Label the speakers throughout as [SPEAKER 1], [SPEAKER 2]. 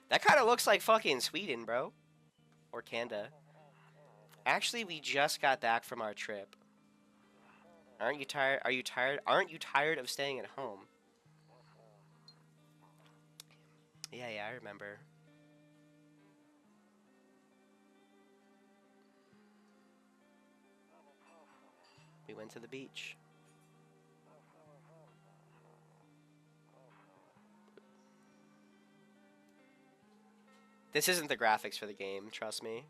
[SPEAKER 1] That kind of looks like fucking Sweden, bro. Or Canada. Actually, we just got back from our trip. Aren't you tired? Are you tired? Aren't you tired of staying at home? Yeah, I remember. We went to the beach. This isn't the graphics for the game, trust me.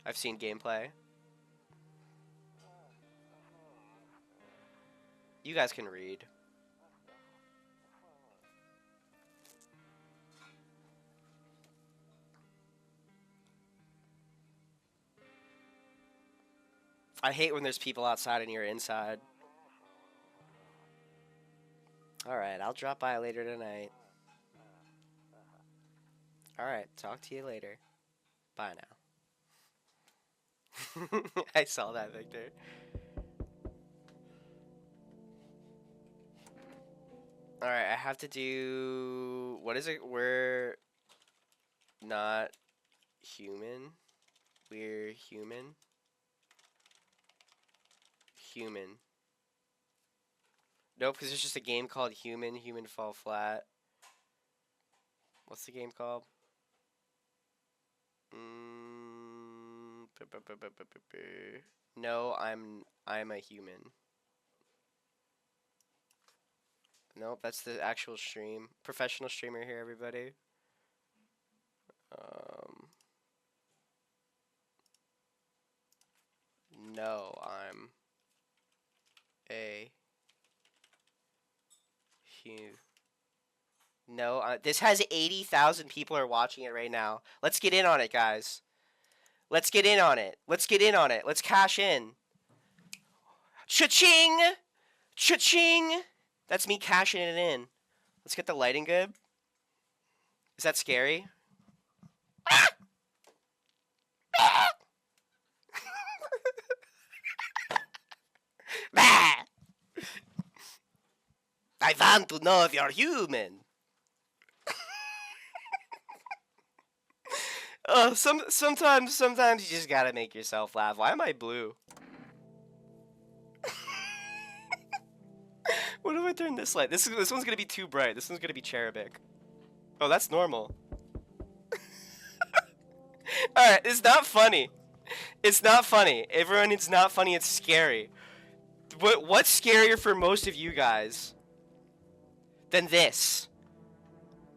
[SPEAKER 1] I've seen gameplay. You guys can read. I hate when there's people outside and you're inside. Alright, I'll drop by later tonight. Alright, talk to you later. Bye now. I saw that, Victor. Alright, I have to do... What is it? We're not human. We're human. Human. Nope, because it's just a game called Human. Human Fall Flat. What's the game called? No, I'm a human. Nope, that's the actual stream. Professional streamer here, everybody. No, I'm a human. No, this has 80,000 people are watching it right now. Let's get in on it, guys. Let's get in on it. Let's get in on it. Let's cash in. Cha-ching! Cha-ching! That's me cashing it in. Let's get the lighting good. Is that scary? Ah! Ah! I want to know if you're human. Sometimes you just gotta make yourself laugh. Why am I blue? What if I turn this light? This one's gonna be too bright. This one's gonna be cherubic. Oh, that's normal. Alright, it's not funny. It's not funny. Everyone, it's not funny, it's scary. What's scarier for most of you guys than this?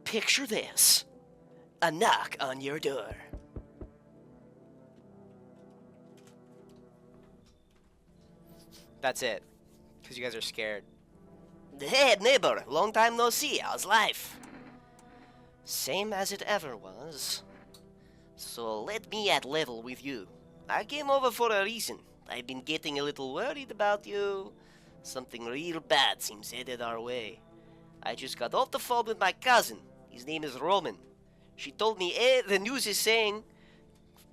[SPEAKER 1] Picture this. A knock on your door. That's it. Because you guys are scared. Hey, neighbor. Long time no see. How's life? Same as it ever was. So let me at level with you. I came over for a reason. I've been getting a little worried about you. Something real bad seems headed our way. I just got off the phone with my cousin. His name is Roman. She told me, the news is saying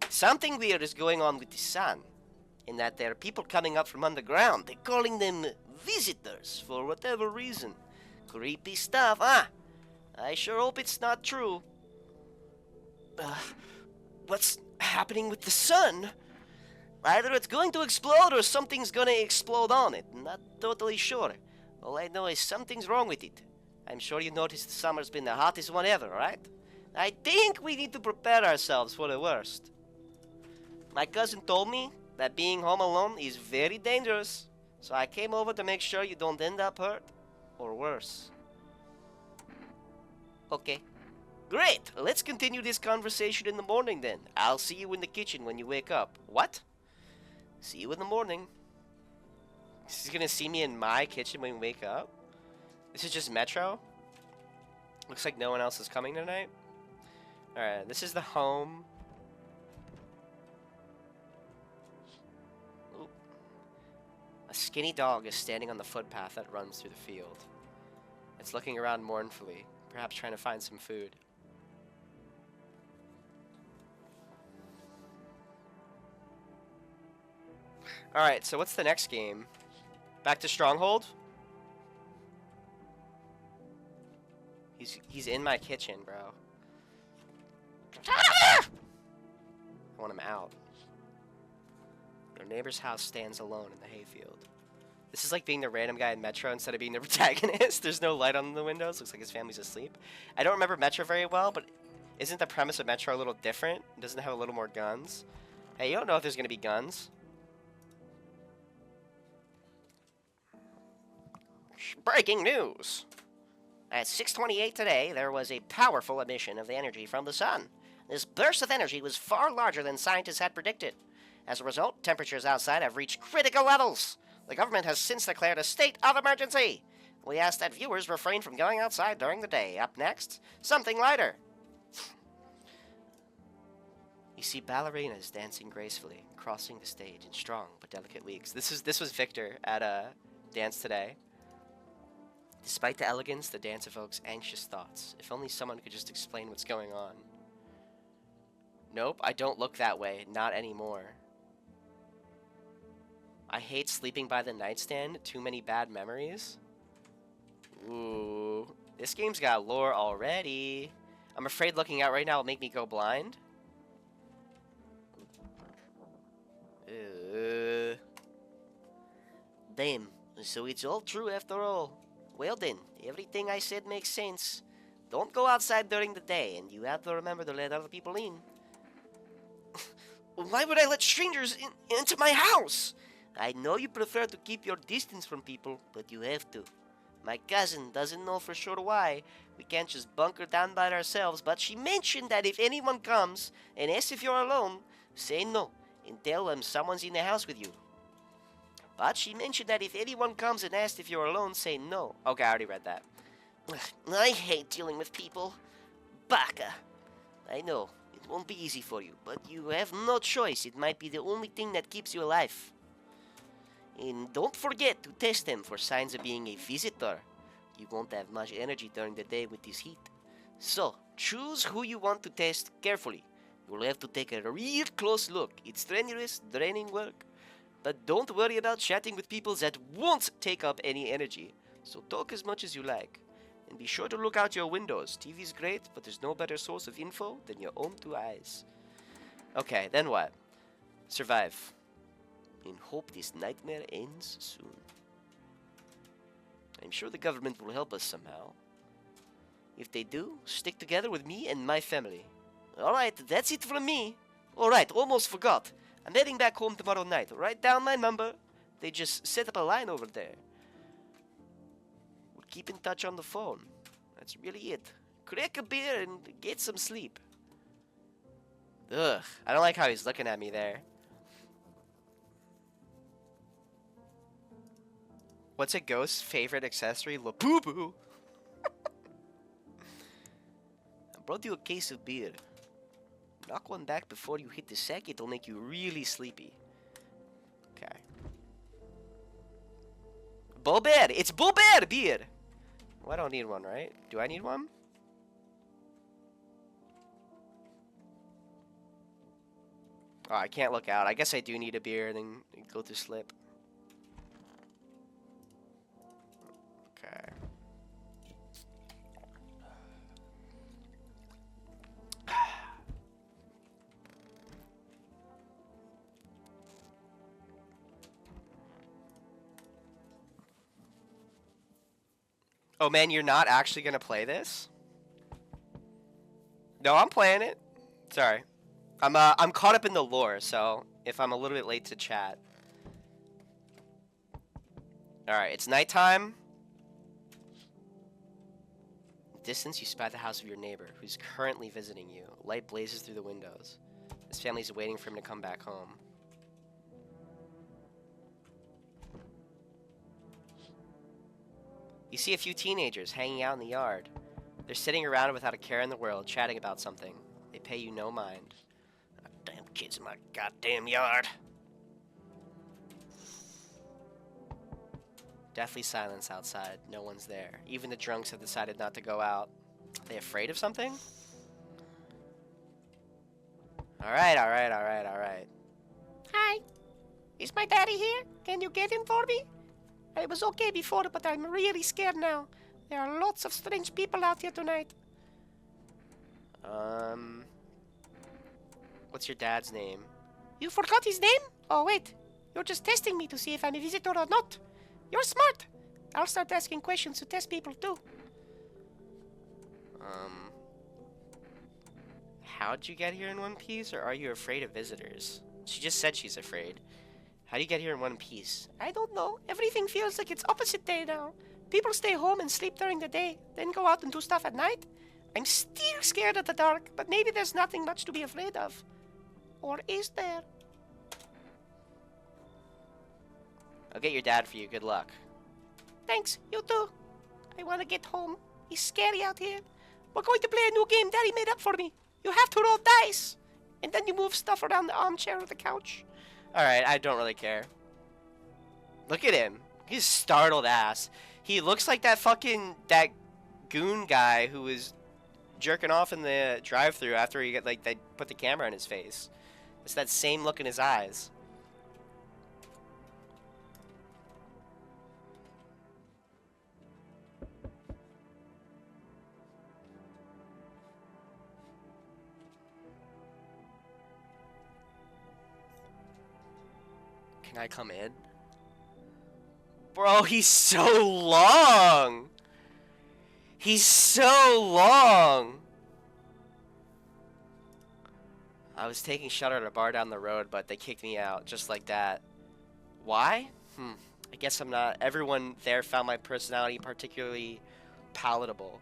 [SPEAKER 1] something weird is going on with the sun. And that there are people coming up from underground. They're calling them visitors for whatever reason. Creepy stuff, huh? I sure hope it's not true. What's happening with the sun? Either it's going to explode or something's gonna explode on it. Not totally sure. All I know is something's wrong with it. I'm sure you noticed the summer's been the hottest one ever, right? I think we need to prepare ourselves for the worst. My cousin told me that being home alone is very dangerous, so I came over to make sure you don't end up hurt, or worse. Okay. Great! Let's continue this conversation in the morning then. I'll see you in the kitchen when you wake up. What? See you in the morning. He's gonna see me in my kitchen when we wake up? This is just Metro? Looks like no one else is coming tonight. Alright, this is the home. Ooh. A skinny dog is standing on the footpath that runs through the field. It's looking around mournfully, perhaps trying to find some food. Alright, so what's the next game? Back to Stronghold? He's in my kitchen, bro. I want him out. Your neighbor's house stands alone in the hayfield. This is like being the random guy in Metro instead of being the protagonist. There's no light on the windows. Looks like his family's asleep. I don't remember Metro very well, but isn't the premise of Metro a little different? Doesn't it have a little more guns? Hey, you don't know if there's going to be guns. Breaking news! At 6:28 today, there was a powerful emission of the energy from the sun. This burst of energy was far larger than scientists had predicted. As a result, temperatures outside have reached critical levels. The government has since declared a state of emergency. We ask that viewers refrain from going outside during the day. Up next, something lighter. You see ballerinas dancing gracefully, crossing the stage in strong but delicate leagues. This was Victor at a dance today. Despite the elegance, the dance evokes anxious thoughts. If only someone could just explain what's going on. Nope, I don't look that way. Not anymore. I hate sleeping by the nightstand. Too many bad memories. Ooh. This game's got lore already. I'm afraid looking out right now will make me go blind. Damn. So it's all true after all. Well then, everything I said makes sense. Don't go outside during the day, and you have to remember to let other people in. Why would I let strangers into my house? I know you prefer to keep your distance from people, but you have to. My cousin doesn't know for sure why. We can't just bunker down by ourselves, but she mentioned that if anyone comes and asks if you're alone, say no, and tell them someone's in the house with you. But she mentioned that if anyone comes and asks if you're alone, say no. Okay, I already read that. I hate dealing with people. Baka. I know, it won't be easy for you, but you have no choice. It might be the only thing that keeps you alive. And don't forget to test them for signs of being a visitor. You won't have much energy during the day with this heat. So, choose who you want to test carefully. You'll have to take a real close look. It's strenuous, draining work. But don't worry about chatting with people that won't take up any energy. So talk as much as you like. And be sure to look out your windows. TV's great, but there's no better source of info than your own two eyes. Okay, then what? Survive. And hope this nightmare ends soon. I'm sure the government will help us somehow. If they do, stick together with me and my family. Alright, that's it from me. Alright, almost forgot. I'm heading back home tomorrow night. Write down my number. They just set up a line over there. We'll keep in touch on the phone. That's really it. Crack a beer and get some sleep. Ugh, I don't like how he's looking at me there. What's a ghost's favorite accessory? La boo boo. I brought you a case of beer. Knock one back before you hit the sack. It'll make you really sleepy. Okay. Bober! It's Bober beer! Well, I don't need one, right? Do I need one? Oh, I can't look out. I guess I do need a beer and then go to sleep. Okay. Oh man, you're not actually gonna play this? No, I'm playing it. Sorry. I'm caught up in the lore, so if I'm a little bit late to chat. Alright, it's nighttime. Distance, you spy the house of your neighbor, who's currently visiting you. Light blazes through the windows. His family's waiting for him to come back home. You see a few teenagers hanging out in the yard. They're sitting around without a care in the world, chatting about something. They pay you no mind. Damn kids in my goddamn yard. Deathly silence outside. No one's there. Even the drunks have decided not to go out. Are they afraid of something? Alright, alright, alright, alright.
[SPEAKER 2] Hi. Is my daddy here? Can you get him for me? I was okay before, but I'm really scared now. There are lots of strange people out here tonight.
[SPEAKER 1] What's your dad's name?
[SPEAKER 2] You forgot his name? Oh, wait. You're just testing me to see if I'm a visitor or not. You're smart. I'll start asking questions to test people, too.
[SPEAKER 1] How'd you get here in one piece, or are you afraid of visitors? She just said she's afraid. How do you get here in one piece?
[SPEAKER 2] I don't know. Everything feels like it's opposite day now. People stay home and sleep during the day, then go out and do stuff at night. I'm still scared of the dark, but maybe there's nothing much to be afraid of. Or is there?
[SPEAKER 1] I'll get your dad for you. Good luck.
[SPEAKER 2] Thanks, you too. I want to get home. It's scary out here. We're going to play a new game Daddy made up for me. You have to roll dice, and then you move stuff around the armchair or the couch.
[SPEAKER 1] Alright, I don't really care. Look at him. He's startled ass. He looks like that goon guy who was jerking off in the drive-thru after he they put the camera in his face. It's that same look in his eyes. Can I come in? Bro, he's so long! He's so long! I was taking shelter at a bar down the road, but they kicked me out, just like that. Why? I guess I'm not... Everyone there found my personality particularly palatable.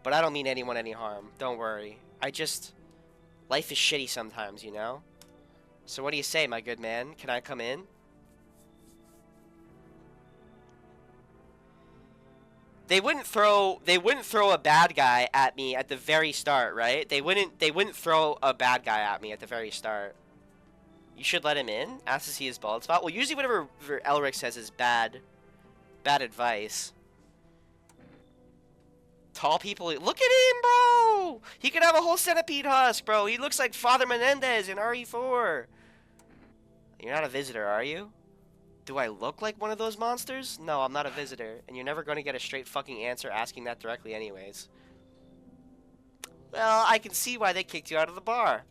[SPEAKER 1] But I don't mean anyone any harm. Don't worry. Life is shitty sometimes, you know? So what do you say, my good man? Can I come in? They wouldn't throw a bad guy at me at the very start, right? They wouldn't throw a bad guy at me at the very start. You should let him in? Ask to see his bald spot. Well, usually whatever Elric says is bad advice. Tall people, look at him, bro! He could have a whole centipede husk, bro. He looks like Father Menendez in RE4. You're not a visitor, are you? Do I look like one of those monsters? No, I'm not a visitor, and you're never going to get a straight fucking answer asking that directly anyways. Well, I can see why they kicked you out of the bar.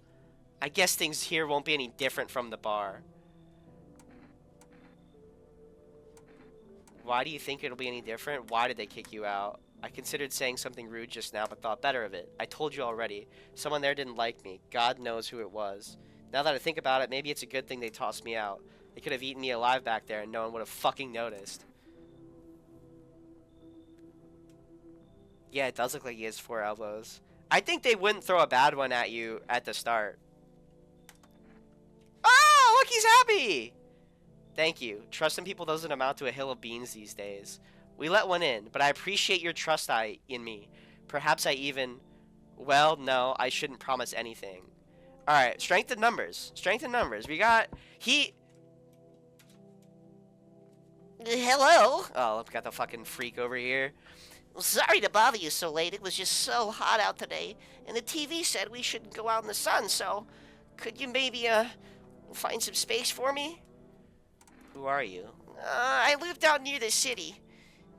[SPEAKER 1] I guess things here won't be any different from the bar. Why do you think it'll be any different? Why did they kick you out? I considered saying something rude just now, but thought better of it. I told you already. Someone there didn't like me. God knows who it was. Now that I think about it, maybe it's a good thing they tossed me out. They could have eaten me alive back there and no one would have fucking noticed. Yeah, it does look like he has 4 elbows. I think they wouldn't throw a bad one at you at the start. Oh, look, he's happy! Thank you. Trust in people doesn't amount to a hill of beans these days. We let one in, but I appreciate your trust in me. Perhaps I even... Well, no, I shouldn't promise anything. Alright, strength in numbers. Strength in numbers. We got...
[SPEAKER 2] Hello?
[SPEAKER 1] Oh, I've got the fucking freak over here.
[SPEAKER 2] Sorry to bother you so late. It was just so hot out today. And the TV said we shouldn't go out in the sun, so... Could you maybe, find some space for me?
[SPEAKER 1] Who are you?
[SPEAKER 2] I live down near the city.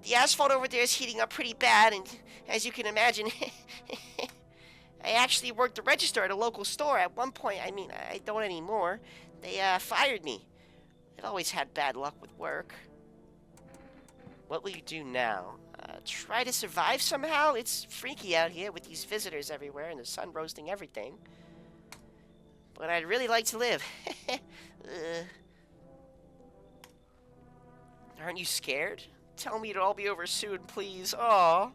[SPEAKER 2] The asphalt over there is heating up pretty bad, and as you can imagine... I actually worked the register at a local store at one point. I mean, I don't anymore. They, fired me. I've always had bad luck with work.
[SPEAKER 1] What will you do now?
[SPEAKER 2] Try to survive somehow? It's freaky out here with these visitors everywhere and the sun roasting everything. But I'd really like to live.
[SPEAKER 1] Aren't you scared? Tell me it'll all be over soon, please. Aw.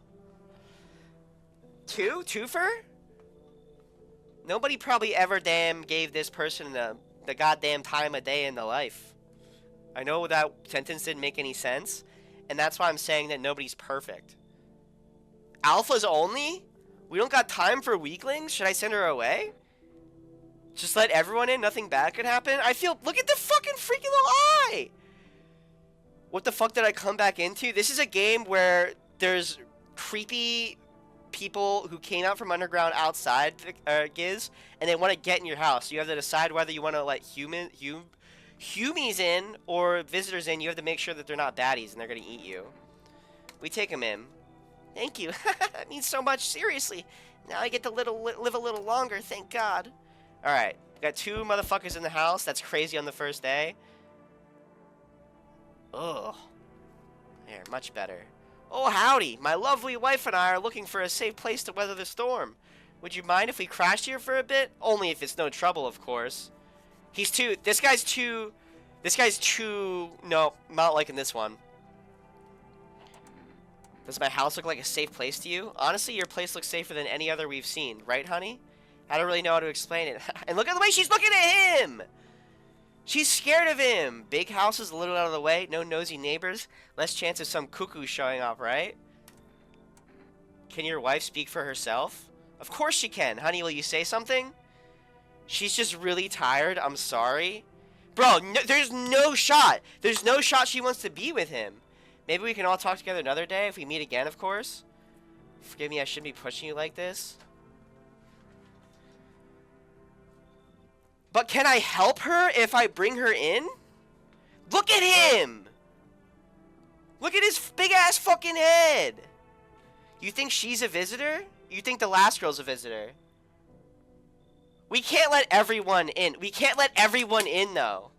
[SPEAKER 1] Twofer? Nobody probably ever gave this person the goddamn time of day in the life. I know that sentence didn't make any sense, and that's why I'm saying that nobody's perfect. Alphas only? We don't got time for weaklings? Should I send her away? Just let everyone in, nothing bad could happen? Look at the fucking freaky little eye! What the fuck did I come back into? This is a game where there's creepy people who came out from underground outside Giz, and they want to get in your house. You have to decide whether you want to let humies in or visitors in. You have to make sure that they're not baddies and they're going to eat you. We take them in.
[SPEAKER 2] Thank you. That means so much, seriously. Now I get to live a little longer, thank God.
[SPEAKER 1] Alright. Got 2 motherfuckers in the house. That's crazy on the first day. Ugh. There, much better. Oh, howdy. My lovely wife and I are looking for a safe place to weather the storm. Would you mind if we crashed here for a bit? Only if it's no trouble, of course. He's too... This guy's too... No, not liking this one. Does my house look like a safe place to you? Honestly, your place looks safer than any other we've seen. Right, honey? I don't really know how to explain it. And look at the way she's looking at him! She's scared of him. Big houses, a little out of the way. No nosy neighbors. Less chance of some cuckoo showing up, right? Can your wife speak for herself? Of course she can. Honey, will you say something? She's just really tired. I'm sorry. Bro, no, there's no shot. There's no shot she wants to be with him. Maybe we can all talk together another day if we meet again, of course. Forgive me, I shouldn't be pushing you like this. But can I help her if I bring her in? Look at him! Look at his big-ass fucking head! You think she's a visitor? You think the last girl's a visitor? We can't let everyone in. We can't let everyone in, though.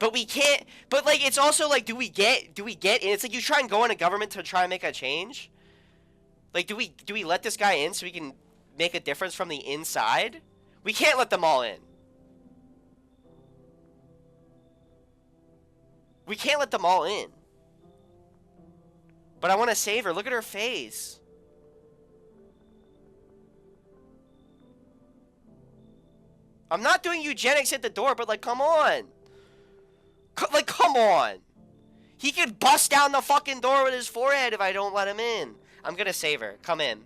[SPEAKER 1] But we can't... But, like, it's also, like, do we get in? It's like you try and go in a government to try and make a change. Like, do we let this guy in so we can make a difference from the inside? We can't let them all in. We can't let them all in. But I want to save her. Look at her face. I'm not doing eugenics at the door, but, like, come on. Like, come on. He could bust down the fucking door with his forehead if I don't let him in. I'm gonna save her. Come in.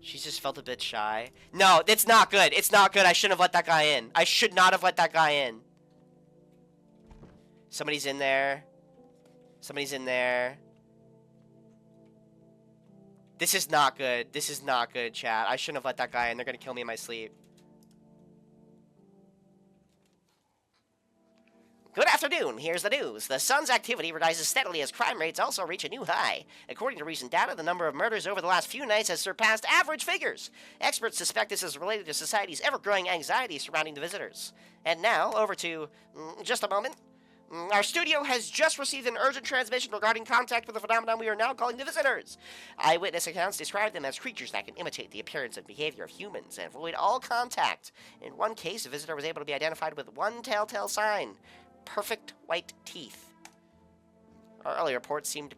[SPEAKER 1] She's just felt a bit shy. No, it's not good. It's not good. I shouldn't have let that guy in. I should not have let that guy in. Somebody's in there. Somebody's in there. This is not good. This is not good, chat. I shouldn't have let that guy in. They're gonna kill me in my sleep. Good afternoon. Here's the news. The sun's activity rises steadily as crime rates also reach a new high. According to recent data, the number of murders over the last few nights has surpassed average figures. Experts suspect this is related to society's ever-growing anxiety surrounding the visitors. And now, over to... just a moment. Our studio has just received an urgent transmission regarding contact with the phenomenon we are now calling the visitors. Eyewitness accounts describe them as creatures that can imitate the appearance and behavior of humans and avoid all contact. In one case, a visitor was able to be identified with one telltale sign: perfect white teeth. Our earlier reports seemed to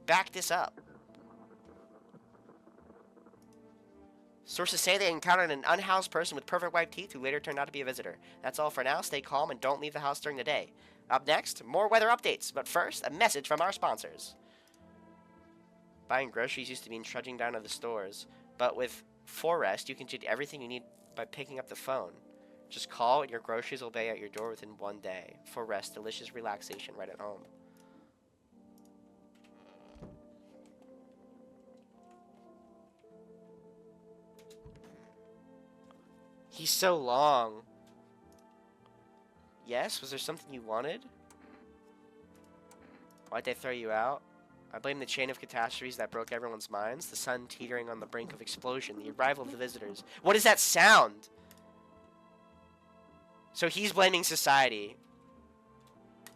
[SPEAKER 1] back this up. Sources say they encountered an unhoused person with perfect white teeth who later turned out to be a visitor. That's all for now. Stay calm and don't leave the house during the day. Up next, more weather updates, but first, a message from our sponsors. Buying groceries used to mean trudging down to the stores, but with Forest, you can do everything you need by picking up the phone. Just call and your groceries will be at your door within one day. Forest, delicious relaxation right at home. He's so long. Yes? Was there something you wanted? Why'd they throw you out? I blame the chain of catastrophes that broke everyone's minds. The sun teetering on the brink of explosion. The arrival of the visitors. What is that sound? So he's blaming society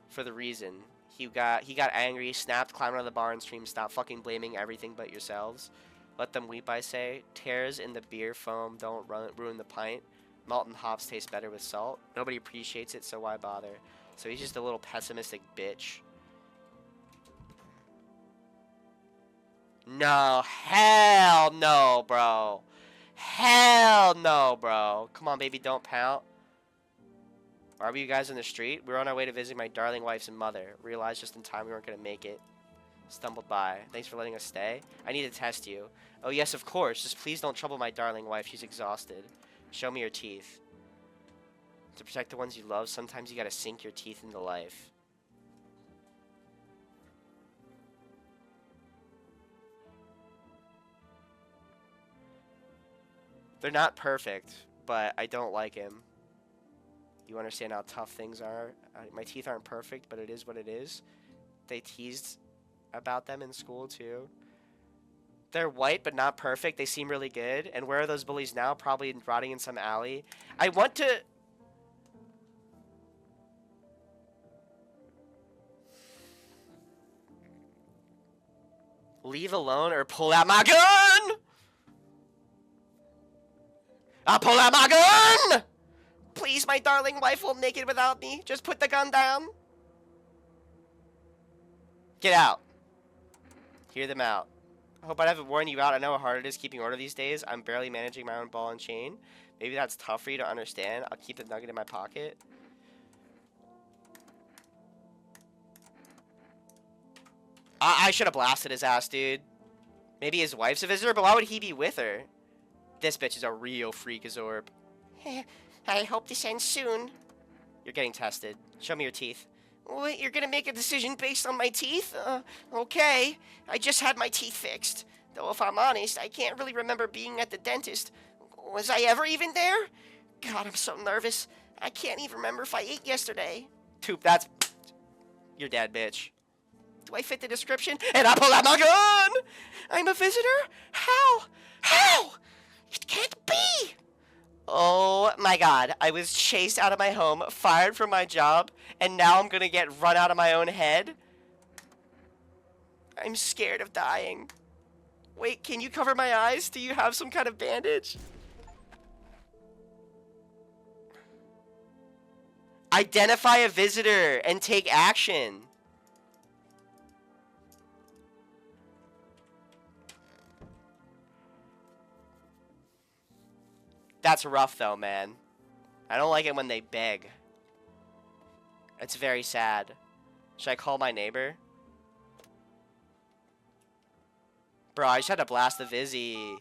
[SPEAKER 1] for the reason. He got angry, snapped, climbed out of the bar and screamed, "Stop fucking blaming everything but yourselves. Let them weep, I say. Tears in the beer foam don't ruin the pint. Malt and hops taste better with salt. Nobody appreciates it, so why bother?" So he's just a little pessimistic bitch. No, hell no, bro. Hell no, bro. Come on, baby, don't pout. Why were you guys in the street? We were on our way to visit my darling wife's mother. Realized just in time we weren't going to make it. Stumbled by. Thanks for letting us stay. I need to test you. Oh, yes, of course. Just please don't trouble my darling wife. She's exhausted. Show me your teeth. To protect the ones you love, sometimes you gotta sink your teeth into life. They're not perfect, but I don't like him. You understand how tough things are? My teeth aren't perfect, but it is what it is. They teased about them in school, too. They're white, but not perfect. They seem really good. And where are those bullies now? Probably rotting in some alley. I want to... leave alone or pull out my gun! I'll pull out my gun!
[SPEAKER 2] Please, my darling wife won't make it without me. Just put the gun down.
[SPEAKER 1] Get out. Hear them out. I hope I haven't worn you out. I know how hard it is keeping order these days. I'm barely managing my own ball and chain. Maybe that's tough for you to understand. I'll keep the nugget in my pocket. I should have blasted his ass, dude. Maybe his wife's a visitor, but why would he be with her? This bitch is a real freakazoid.
[SPEAKER 2] I hope this ends soon.
[SPEAKER 1] You're getting tested. Show me your teeth.
[SPEAKER 2] What, you're gonna make a decision based on my teeth? Okay. I just had my teeth fixed. Though if I'm honest, I can't really remember being at the dentist. Was I ever even there? God, I'm so nervous. I can't even remember if I ate yesterday.
[SPEAKER 1] Toop, that's... You're dead, bitch.
[SPEAKER 2] Do I fit the description?
[SPEAKER 1] And I pull out my gun!
[SPEAKER 2] I'm a visitor? How? How? It can't be!
[SPEAKER 1] Oh my god, I was chased out of my home, fired from my job, and now I'm gonna get run out of my own head?
[SPEAKER 2] I'm scared of dying. Wait, can you cover my eyes? Do you have some kind of bandage?
[SPEAKER 1] Identify a visitor and take action. That's rough though, man. I don't like it when they beg. It's very sad. Should I call my neighbor? Bro, I just had to blast the Vizzy.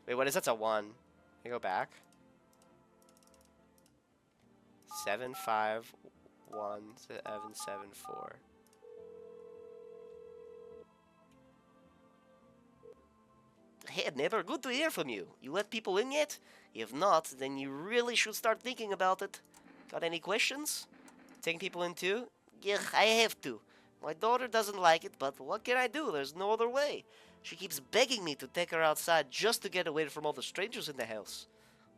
[SPEAKER 1] Wait, what is that? That's a 1. Can I go back? 751-774. Hey, neighbor, good to hear from you. You let people in yet? If not, then you really should start thinking about it. Got any questions? Taking people in too? Yeah, I have to. My daughter doesn't like it, but what can I do? There's no other way. She keeps begging me to take her outside just to get away from all the strangers in the house.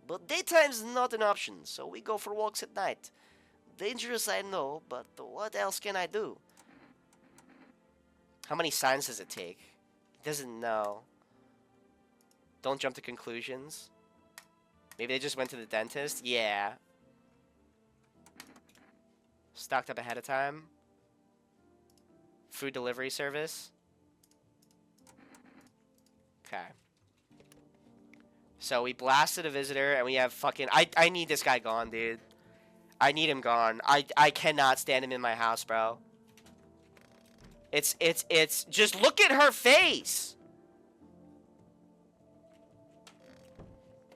[SPEAKER 1] But daytime's not an option, so we go for walks at night. Dangerous, I know, but what else can I do? How many signs does it take? He doesn't know. Don't jump to conclusions. Maybe they just went to the dentist? Yeah. Stocked up ahead of time. Food delivery service. Okay. So we blasted a visitor and we have fucking... I need this guy gone, dude. I need him gone. I cannot stand him in my house, bro. It's... Just look at her face!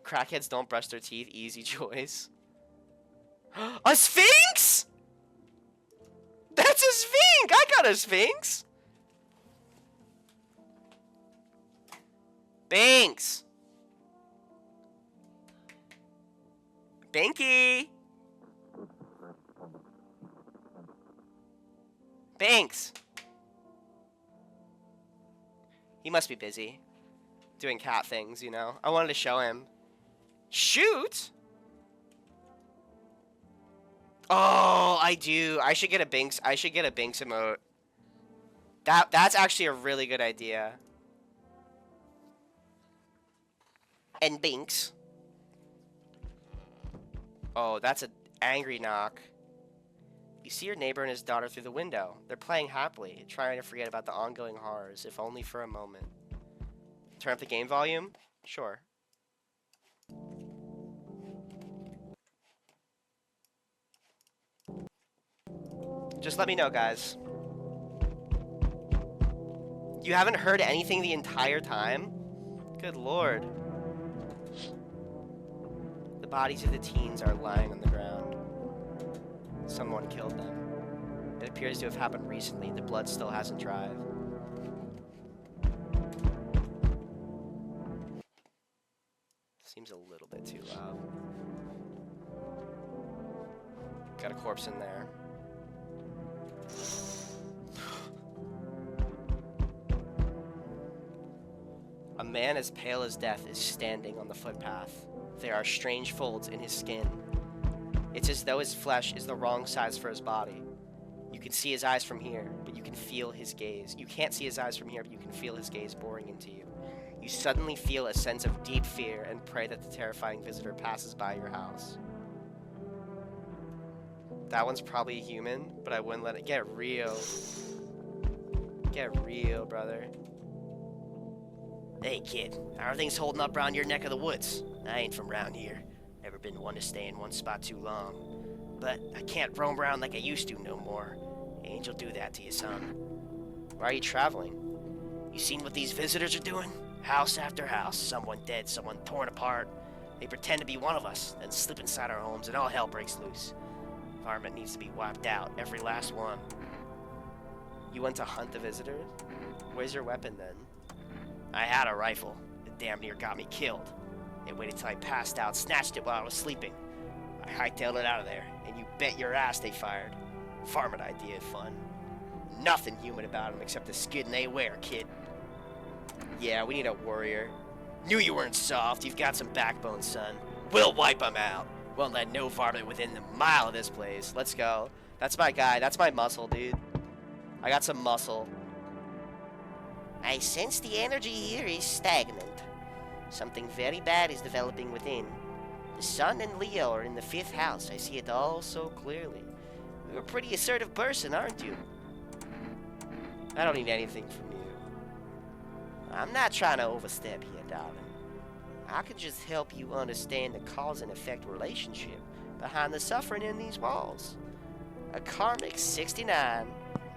[SPEAKER 1] Crackheads don't brush their teeth. Easy choice. A sphinx?! That's a sphinx! I got a sphinx! Binks! Binky! Binks! He must be busy. Doing cat things, you know? I wanted to show him. Shoot! Oh, I do. I should get a Binks. I should get a Binks emote. That's actually a really good idea. And Binks. Oh, that's an angry knock. You see your neighbor and his daughter through the window. They're playing happily, trying to forget about the ongoing horrors, if only for a moment. Turn up the game volume? Sure. Just let me know, guys. You haven't heard anything the entire time? Good lord. The bodies of the teens are lying on the ground. Someone killed them. It appears to have happened recently. The blood still hasn't dried. Seems a little bit too loud. Got a corpse in there. man as pale as death is standing on the footpath. There are strange folds in his skin. It's as though his flesh is the wrong size for his body. You can see his eyes from here, but you can feel his gaze. You can't see his eyes from here, but you can feel his gaze boring into you. You suddenly feel a sense of deep fear and pray that the terrifying visitor passes by your house. That one's probably a human, but I wouldn't let it get real. Get real, brother.
[SPEAKER 2] Hey, kid. How are things holding up around your neck of the woods? I ain't from around here. Never been one to stay in one spot too long. But I can't roam around like I used to no more. Angel do that to you, son.
[SPEAKER 1] Why are you traveling?
[SPEAKER 2] You seen what these visitors are doing? House after house, someone dead, someone torn apart. They pretend to be one of us, then slip inside our homes and all hell breaks loose. Environment needs to be wiped out, every last one.
[SPEAKER 1] You went to hunt the visitors? Where's your weapon then?
[SPEAKER 2] I had a rifle. It damn near got me killed. They waited till I passed out, snatched it while I was sleeping. I hightailed it out of there, and you bet your ass they fired. Varmint idea, fun. Nothing human about them except the skin they wear, kid.
[SPEAKER 1] Yeah, we need a warrior.
[SPEAKER 2] Knew you weren't soft. You've got some backbone, son. We'll wipe them out. Won't let no varmint within a mile of this place.
[SPEAKER 1] Let's go. That's my guy. That's my muscle, dude. I got some muscle.
[SPEAKER 2] I sense the energy here is stagnant. Something very bad is developing within. The sun and Leo are in the 5th house. I see it all so clearly. You're a pretty assertive person, aren't you?
[SPEAKER 1] I don't need anything from you.
[SPEAKER 2] I'm not trying to overstep here, darling. I can just help you understand the cause and effect relationship behind the suffering in these walls. A karmic 69,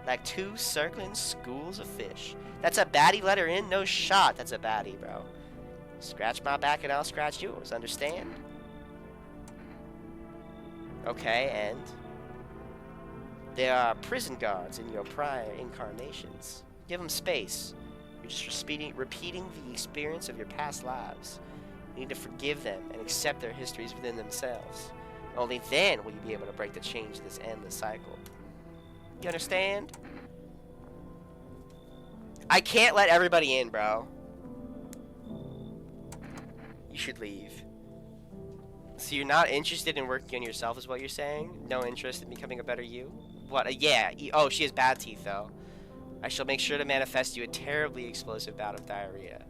[SPEAKER 2] like 2 circling schools of fish. That's a baddie letter in, no shot. That's a baddie, bro. Scratch my back and I'll scratch yours, understand?
[SPEAKER 1] Okay, and?
[SPEAKER 2] There are prison guards in your prior incarnations. Give them space. You're just repeating the experience of your past lives. You need to forgive them and accept their histories within themselves. Only then will you be able to break the change of this endless cycle. You understand?
[SPEAKER 1] I can't let everybody in, bro.
[SPEAKER 2] You should leave.
[SPEAKER 1] So you're not interested in working on yourself is what you're saying? No interest in becoming a better you? What?
[SPEAKER 2] Yeah.
[SPEAKER 1] Oh, she has bad teeth, though. I shall make sure to manifest you a terribly explosive bout of diarrhea.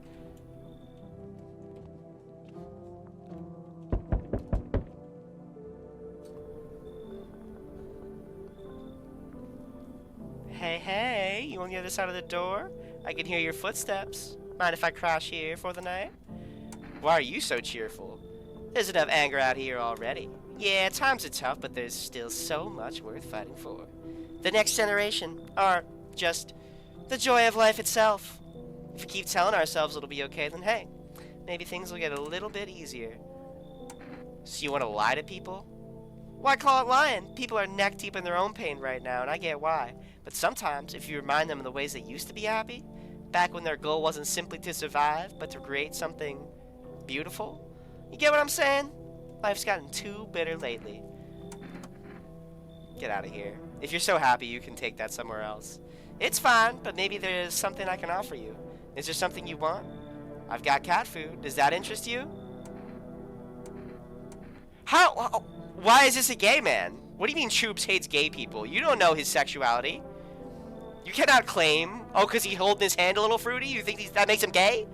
[SPEAKER 1] Hey, you on the other side of the door? I can hear your footsteps. Mind if I crash here for the night? Why are you so cheerful? There's enough anger out here already. Yeah, times are tough, but there's still so much worth fighting for. The next generation, or just the joy of life itself. If we keep telling ourselves it'll be okay, then hey, maybe things will get a little bit easier. So you want to lie to people? Why call it lying? People are neck deep in their own pain right now, and I get why. But sometimes, if you remind them of the ways they used to be happy, back when their goal wasn't simply to survive, but to create something beautiful, you get what I'm saying? Life's gotten too bitter lately. Get out of here. If you're so happy, you can take that somewhere else. It's fine, but maybe there's something I can offer you. Is there something you want? I've got cat food. Does that interest you? How? Why is this a gay man? What do you mean Choobs hates gay people? You don't know his sexuality. You cannot claim, oh, because he holding his hand a little fruity, you think that makes him gay?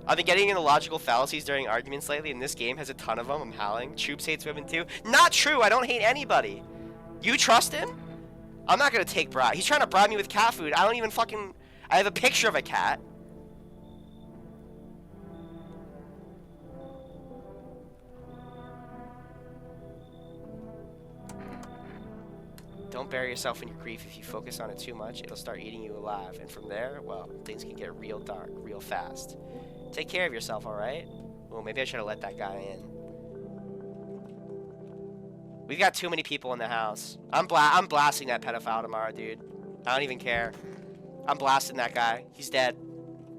[SPEAKER 1] I've been getting into logical fallacies during arguments lately, and this game has a ton of them. I'm howling. Choobs hates women too. Not true. I don't hate anybody. You trust him? I'm not going to take bribe. He's trying to bribe me with cat food. I don't even fucking... I have a picture of a cat. Don't bury yourself in your grief. If you focus on it too much, it'll start eating you alive. And from there, well, things can get real dark, real fast. Take care of yourself, alright? Well, maybe I should have let that guy in. We've got too many people in the house. I'm blasting that pedophile tomorrow, dude. I don't even care. I'm blasting that guy. He's dead.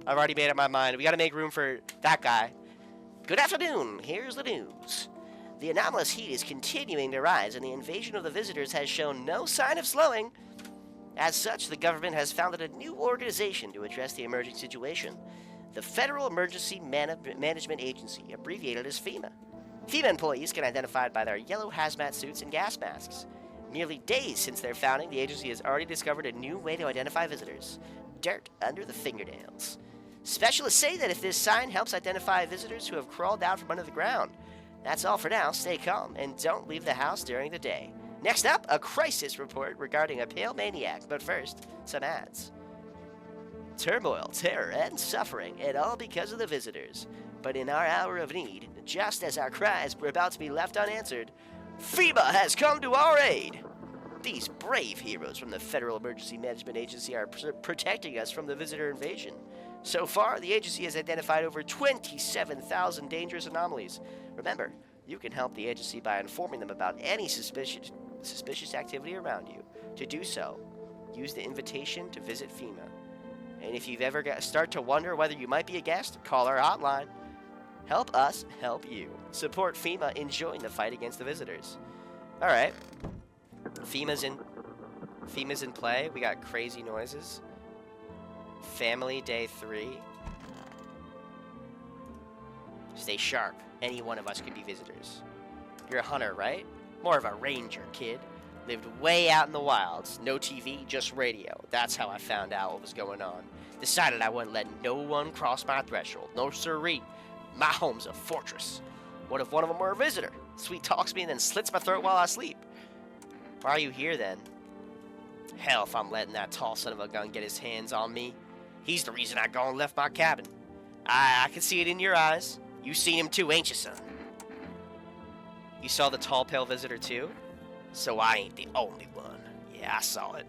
[SPEAKER 1] I've already made up my mind. We gotta make room for that guy.
[SPEAKER 2] Good afternoon. Here's the news. The anomalous heat is continuing to rise, and the invasion of the visitors has shown no sign of slowing.
[SPEAKER 1] As such, the government has founded a new organization to address the emerging situation, the Federal Emergency Management Agency, abbreviated as FEMA. FEMA employees can be identified by their yellow hazmat suits and gas masks. Merely days since their founding, the agency has already discovered a new way to identify visitors: dirt under the fingernails. Specialists say that if this sign helps identify visitors who have crawled out from under the ground. That's all for now. Stay calm and don't leave the house during the day. Next up, a crisis report regarding a pale maniac. But first, some ads. Turmoil, terror, and suffering, and all because of the visitors. But in our hour of need, just as our cries were about to be left unanswered, FEMA has come to our aid. These brave heroes from the Federal Emergency Management Agency are protecting us from the visitor invasion. So far, the agency has identified over 27,000 dangerous anomalies. Remember, you can help the agency by informing them about any suspicious activity around you. To do so, use the invitation to visit FEMA. And if you've ever start to wonder whether you might be a guest, call our hotline. Help us help you. Support FEMA in joining the fight against the visitors. All right. FEMA's in play. We got crazy noises. Family Day 3. Stay sharp. Any one of us could be visitors. You're a hunter, right? More of a ranger, kid. Lived way out in the wilds. No TV, just radio. That's how I found out what was going on. Decided I wouldn't let no one cross my threshold. No siree. My home's a fortress. What if one of them were a visitor? Sweet talks me and then slits my throat while I sleep. Why are you here then? Hell if I'm letting that tall son of a gun get his hands on me. He's the reason I gone and left my cabin. I can see it in your eyes. You seen him too, ain't you, son? You saw the tall, pale visitor too? So I ain't the only one. Yeah, I saw it.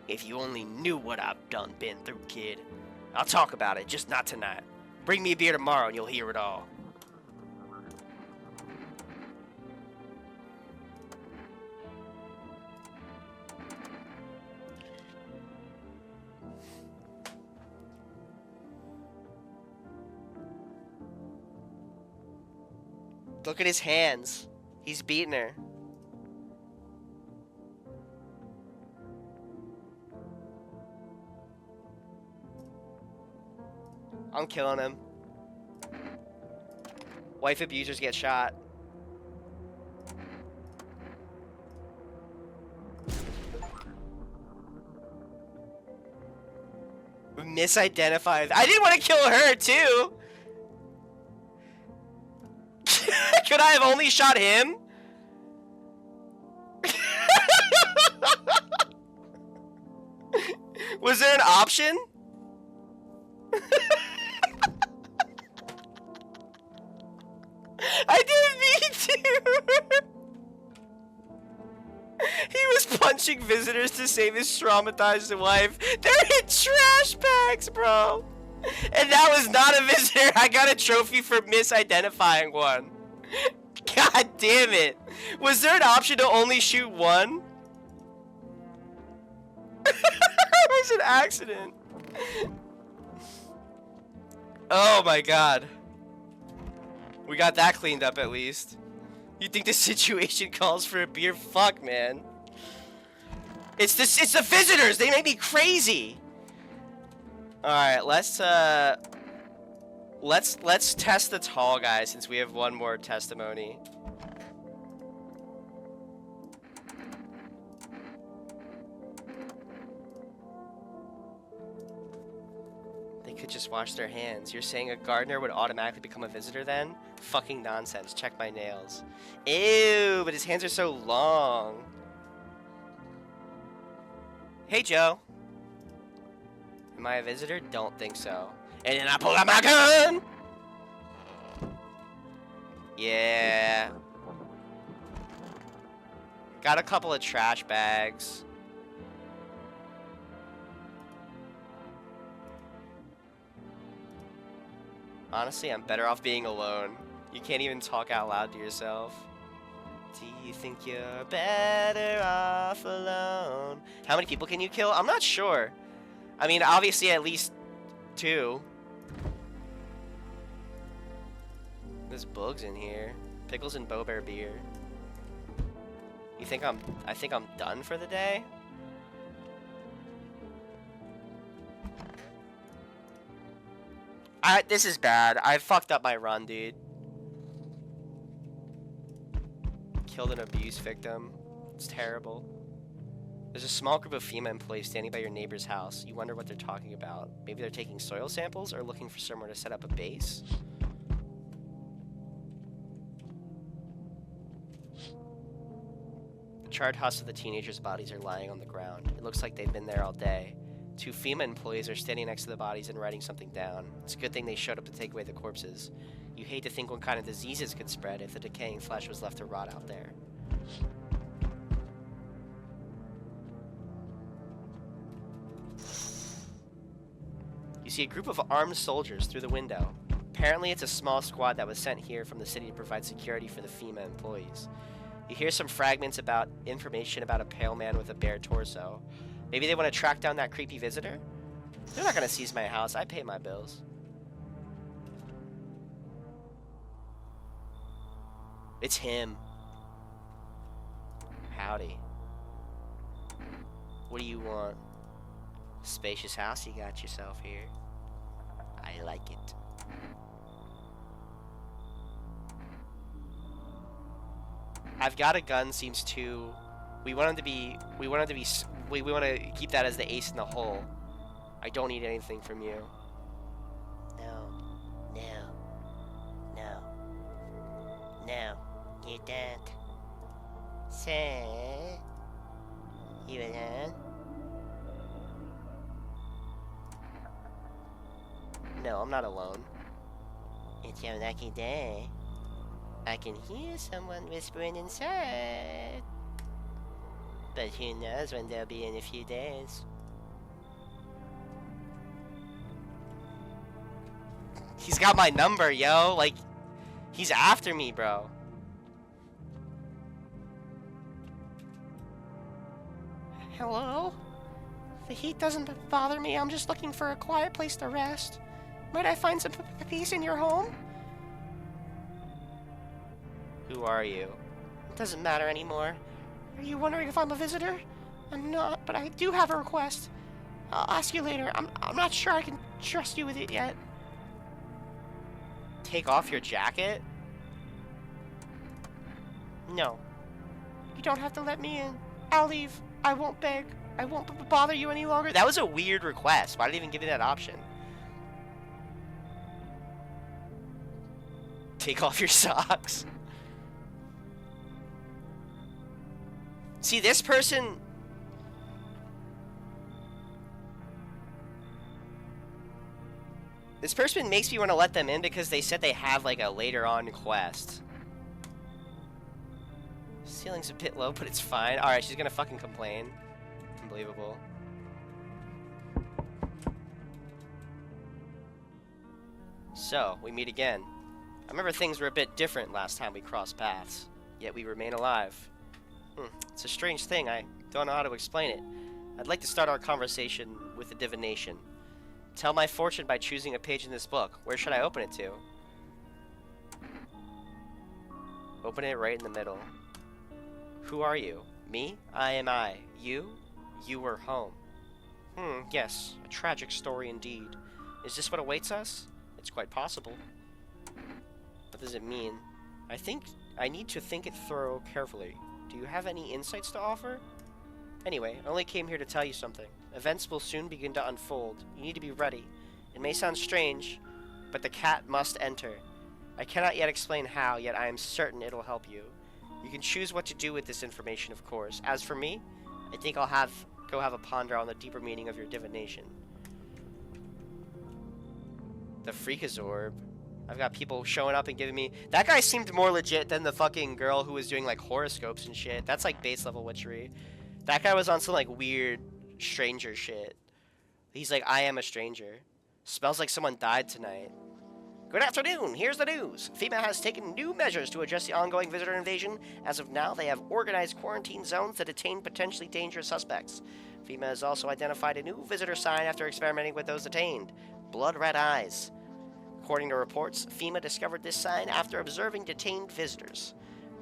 [SPEAKER 1] If you only knew what I've been through, kid. I'll talk about it, just not tonight. Bring me a beer tomorrow and you'll hear it all. Look at his hands. He's beating her. I'm killing him. Wife abusers get shot. Misidentified. I didn't want to kill her too. Could I have only shot him? Was there an option? I didn't mean to. He was punching visitors to save his traumatized wife. They're in trash bags, bro. And that was not a visitor. I got a trophy for misidentifying one. God damn it. Was there an option to only shoot one? It was an accident. Oh my god. We got that cleaned up at least. You think the situation calls for a beer? Fuck, man. It's the visitors. They make me crazy. All right, let's test the tall guy since we have one more testimony. They could just wash their hands. You're saying a gardener would automatically become a visitor then? Fucking nonsense. Check my nails. Ew, but his hands are so long. Hey, Joe. Am I a visitor? Don't think so. And then I pull out my gun! Yeah. Got a couple of trash bags. Honestly, I'm better off being alone. You can't even talk out loud to yourself. Do you think you're better off alone? How many people can you kill? I'm not sure. I mean, obviously at least 2. There's bugs in here. Pickles and Bo Bear beer. You think I think I'm done for the day? This is bad. I fucked up my run, dude. Killed an abuse victim. It's terrible. There's a small group of FEMA employees standing by your neighbor's house. You wonder what they're talking about. Maybe they're taking soil samples or looking for somewhere to set up a base. The charred husks of the teenagers' bodies are lying on the ground. It looks like they've been there all day. 2 FEMA employees are standing next to the bodies and writing something down. It's a good thing they showed up to take away the corpses. You hate to think what kind of diseases could spread if the decaying flesh was left to rot out there. You see a group of armed soldiers through the window. Apparently it's a small squad that was sent here from the city to provide security for the FEMA employees. You hear some fragments about information about a pale man with a bare torso. Maybe they want to track down that creepy visitor? They're not going to seize my house. I pay my bills. It's him. Howdy. What do you want? Spacious house you got yourself here. I like it. I've got a gun seems too. We want to keep that as the ace in the hole. I don't need anything from you. No, you don't. Say, you alone? No, I'm not alone. It's your lucky day. I can hear someone whispering inside. But who knows when they'll be in a few days. He's got my number, yo. Like, he's after me, bro.
[SPEAKER 2] Hello? The heat doesn't bother me. I'm just looking for a quiet place to rest. Might I find some peace in your home?
[SPEAKER 1] Who are you?
[SPEAKER 2] It doesn't matter anymore. Are you wondering if I'm a visitor? I'm not, but I do have a request. I'll ask you later. I'm not sure I can trust you with it yet.
[SPEAKER 1] Take off your jacket?
[SPEAKER 2] No. You don't have to let me in. I'll leave. I won't beg. I won't bother you any longer.
[SPEAKER 1] That was a weird request. Why did they even give you that option? Take off your socks. See, this person... This person makes me want to let them in because they said they have, like, a later on quest. Ceiling's a bit low, but it's fine. Alright, she's gonna fucking complain. Unbelievable. So, we meet again. I remember things were a bit different last time we crossed paths, yet we remain alive. It's a strange thing. I don't know how to explain it. I'd like to start our conversation with a divination. Tell my fortune by choosing a page in this book. Where should I open it to? Open it right in the middle. Who are you? Me? I am I. You? You were home. Yes. A tragic story indeed. Is this what awaits us? It's quite possible. What does it mean? I need to think it through carefully. Do you have any insights to offer? Anyway, I only came here to tell you something. Events will soon begin to unfold. You need to be ready. It may sound strange, but the cat must enter. I cannot yet explain how, yet I am certain it'll help you. You can choose what to do with this information, of course. As for me, I think I'll go have a ponder on the deeper meaning of your divination. The Freakazoid. I've got people showing up and giving me... That guy seemed more legit than the fucking girl who was doing, like, horoscopes and shit. That's, like, base level witchery. That guy was on some, like, weird stranger shit. He's like, I am a stranger. Smells like someone died tonight. Good afternoon. Here's the news. FEMA has taken new measures to address the ongoing visitor invasion. As of now, they have organized quarantine zones to detain potentially dangerous suspects. FEMA has also identified a new visitor sign after experimenting with those detained. Blood red eyes. According to reports, FEMA discovered this sign after observing detained visitors,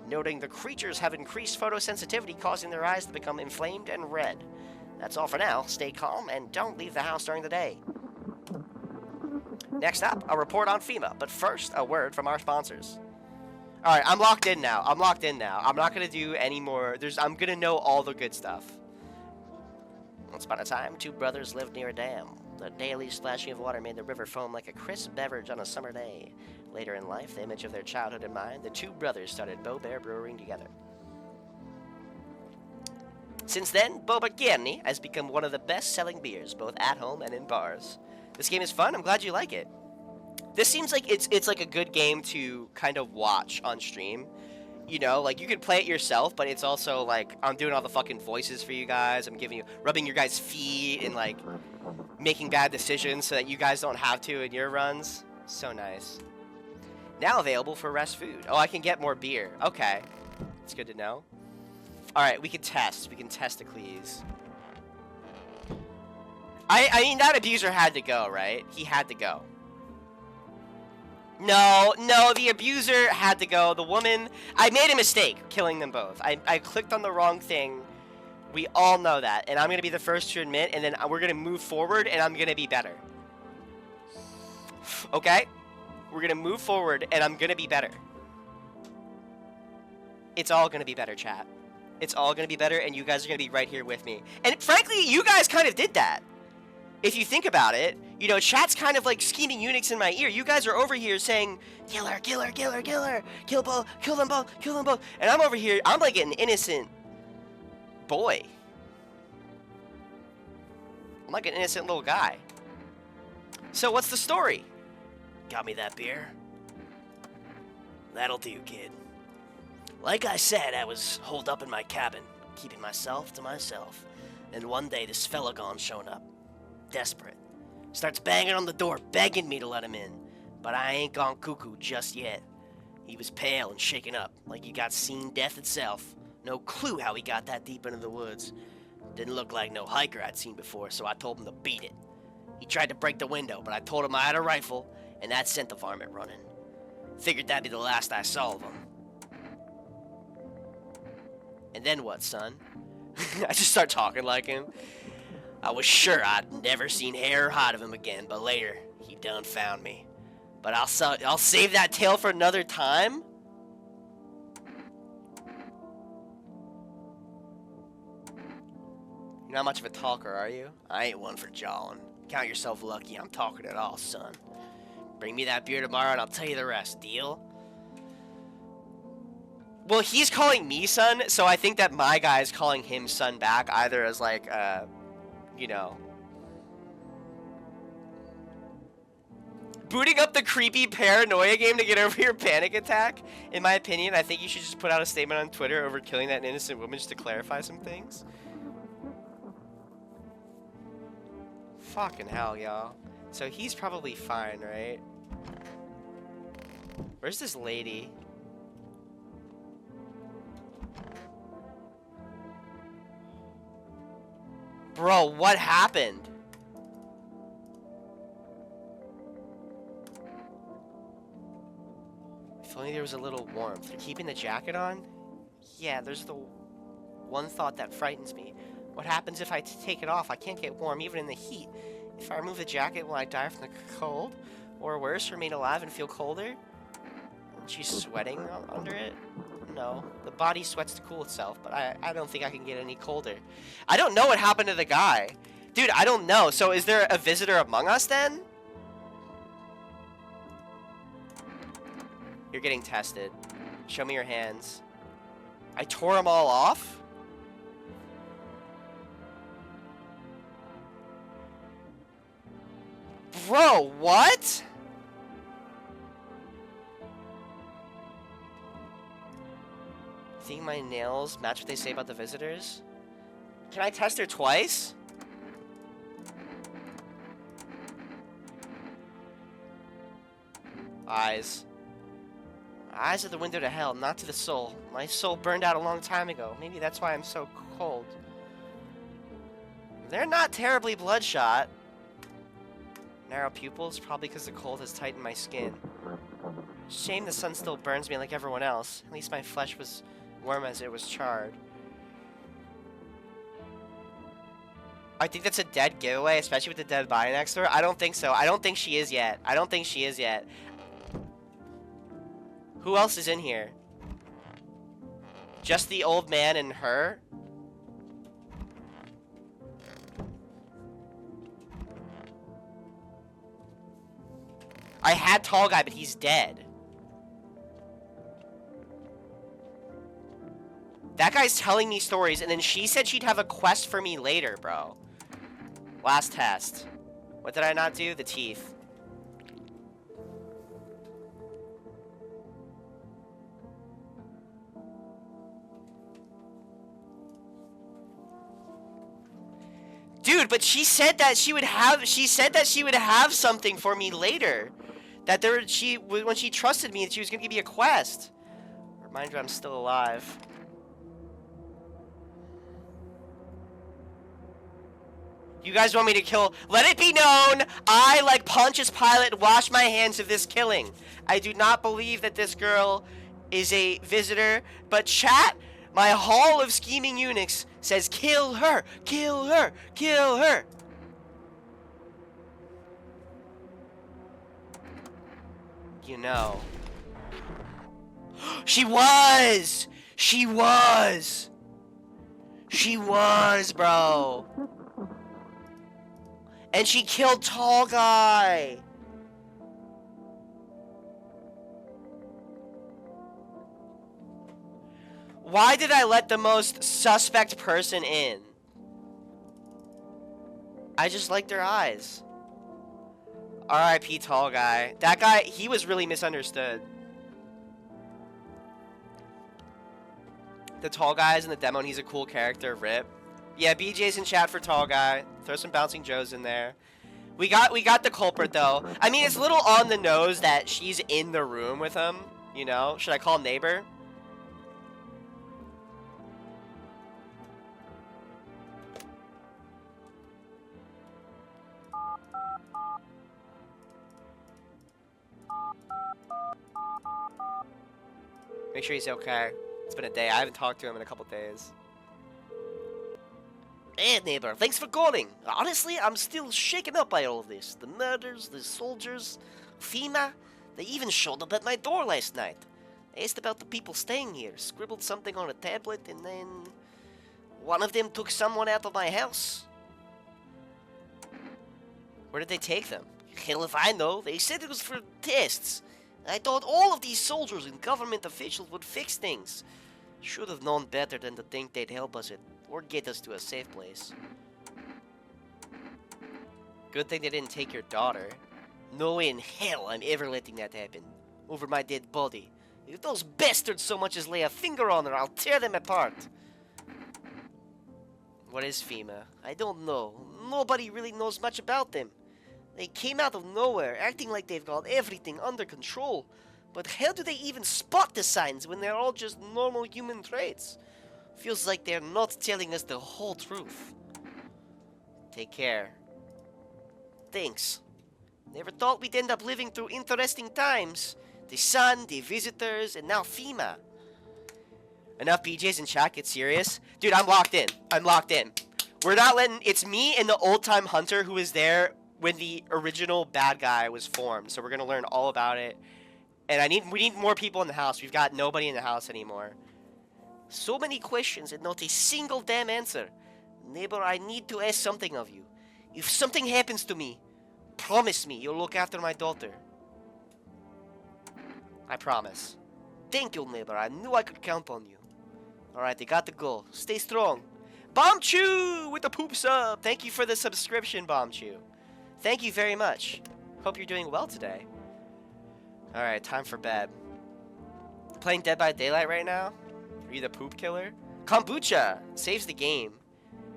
[SPEAKER 1] noting the creatures have increased photosensitivity, causing their eyes to become inflamed and red. That's all for now. Stay calm and don't leave the house during the day. Next up, a report on FEMA, but first, a word from our sponsors. Alright, I'm locked in now. I'm not gonna do any more. I'm gonna know all the good stuff. Once upon a time, two brothers lived near a dam. The daily splashing of water made the river foam like a crisp beverage on a summer day. Later in life, the image of their childhood in mind, the two brothers started Bo Bear Brewing together. Since then, Boba Guerni has become one of the best-selling beers, both at home and in bars. This game is fun. I'm glad you like it. This seems like it's like a good game to kind of watch on stream. You know, like you can play it yourself, but it's also like I'm doing all the fucking voices for you guys. I'm rubbing your guys' feet and like making bad decisions so that you guys don't have to in your runs. So nice. Now available for rest food. Oh, I can get more beer. Okay. It's good to know. Alright, we can test. We can test Eccles. I mean, that abuser had to go, right? He had to go. No, the abuser had to go. The woman... I made a mistake killing them both. I clicked on the wrong thing. We all know that. And I'm going to be the first to admit, and then we're going to move forward, and I'm going to be better. Okay? We're going to move forward, and I'm going to be better. It's all going to be better, chat. It's all going to be better, and you guys are going to be right here with me. And frankly, you guys kind of did that. If you think about it, you know, chat's kind of like scheming eunuchs in my ear. You guys are over here saying, kill her, kill her, kill her, kill her, kill both, kill them both, kill them both. And I'm over here, I'm like an innocent boy. I'm like an innocent little guy. So what's the story? Got me that beer? That'll do, kid. Like I said, I was holed up in my cabin, keeping myself to myself. And one day this fella gone showing up. Desperate. Starts banging on the door, begging me to let him in. But I ain't gone cuckoo just yet. He was pale and shaken up, like he got seen death itself. No clue how he got that deep into the woods. Didn't look like no hiker I'd seen before, so I told him to beat it. He tried to break the window, but I told him I had a rifle, and that sent the varmint running. Figured that'd be the last I saw of him. And then what, son? I just start talking like him. I was sure I'd never seen hair or hide of him again, but later, he done found me. But I'll save that tale for another time. You're not much of a talker, are you? I ain't one for jawing. Count yourself lucky I'm talking at all, son. Bring me that beer tomorrow and I'll tell you the rest, deal? Well, he's calling me son, so I think that my guy is calling him son back, either as like, you know, booting up the creepy paranoia game to get over your panic attack. In my opinion, I think you should just put out a statement on Twitter over killing that innocent woman just to clarify some things. Fucking hell, y'all. So he's probably fine, right? Where's this lady? Bro, what happened? If only there was a little warmth. They're keeping the jacket on? Yeah, there's the one thought that frightens me. What happens if I take it off? I can't get warm even in the heat. If I remove the jacket, will I die from the cold? Or worse, remain alive and feel colder? She's sweating under it? No. The body sweats to cool itself, but I don't think I can get any colder. I don't know what happened to the guy. Dude, I don't know. So is there a visitor among us then? You're getting tested. Show me your hands. I tore them all off? Bro, what? Think my nails match what they say about the visitors? Can I test her twice? Eyes. Eyes are the window to hell, not to the soul. My soul burned out a long time ago. Maybe that's why I'm so cold. They're not terribly bloodshot. Narrow pupils, probably because the cold has tightened my skin. Shame the sun still burns me like everyone else. At least my flesh was warm as it was charred. I think that's a dead giveaway, especially with the dead body next to her. I don't think so. I don't think she is yet. I don't think she is yet. Who else is in here? Just the old man and her? I had tall guy, but he's dead. That guy's telling me stories, and then she said she'd have a quest for me later, bro. Last test. What did I not do? The teeth. Dude, but she said that she would have something for me later. That when she trusted me, that she was gonna give me a quest. Remind her I'm still alive. You guys want me to kill? Let it be known, I, like Pontius Pilate, wash my hands of this killing. I do not believe that this girl is a visitor, but chat, my hall of scheming eunuchs says kill her, kill her, kill her. You know. She was! She was! She was, bro. And she killed tall guy. Why did I let the most suspect person in? I just liked their eyes. R.I.P. tall guy. That guy, he was really misunderstood. The tall guy's in the demo and he's a cool character. Rip. Yeah, BJ's in chat for tall guy. Throw some bouncing Joes in there. We got the culprit though. I mean, it's a little on the nose that she's in the room with him. You know, should I call neighbor? Make sure he's okay. It's been a day. I haven't talked to him in a couple days. Hey, neighbor. Thanks for calling. Honestly, I'm still shaken up by all of this. The murders, the soldiers, FEMA. They even showed up at my door last night. I asked about the people staying here, scribbled something on a tablet, and then one of them took someone out of my house. Where did they take them? Hell if I know. They said it was for tests. I thought all of these soldiers and government officials would fix things. Should have known better than to think they'd help us or get us to a safe place. Good thing they didn't take your daughter. No way in hell I'm ever letting that happen. Over my dead body. If those bastards so much as lay a finger on her, I'll tear them apart. What is FEMA? I don't know. Nobody really knows much about them. They came out of nowhere, acting like they've got everything under control. But how do they even spot the signs when they're all just normal human traits? Feels like they're not telling us the whole truth. Take care. Thanks. Never thought we'd end up living through interesting times. The sun, the visitors, and now FEMA. Enough BJs in chat, get serious. Dude, I'm locked in. I'm locked in. We're not letting... It's me and the old-time hunter who was there when the original bad guy was formed. So we're going to learn all about it. And we need more people in the house. We've got nobody in the house anymore. So many questions and not a single damn answer. Neighbor, I need to ask something of you. If something happens to me, promise me you'll look after my daughter. I promise. Thank you, neighbor. I knew I could count on you. Alright, they got to go. Stay strong. Bomb Chew with the poop sub. Thank you for the subscription, Bomb Chew. Thank you very much. Hope you're doing well today. Alright, time for bed. Playing Dead by Daylight right now? Are you the poop killer? Kombucha! Saves the game.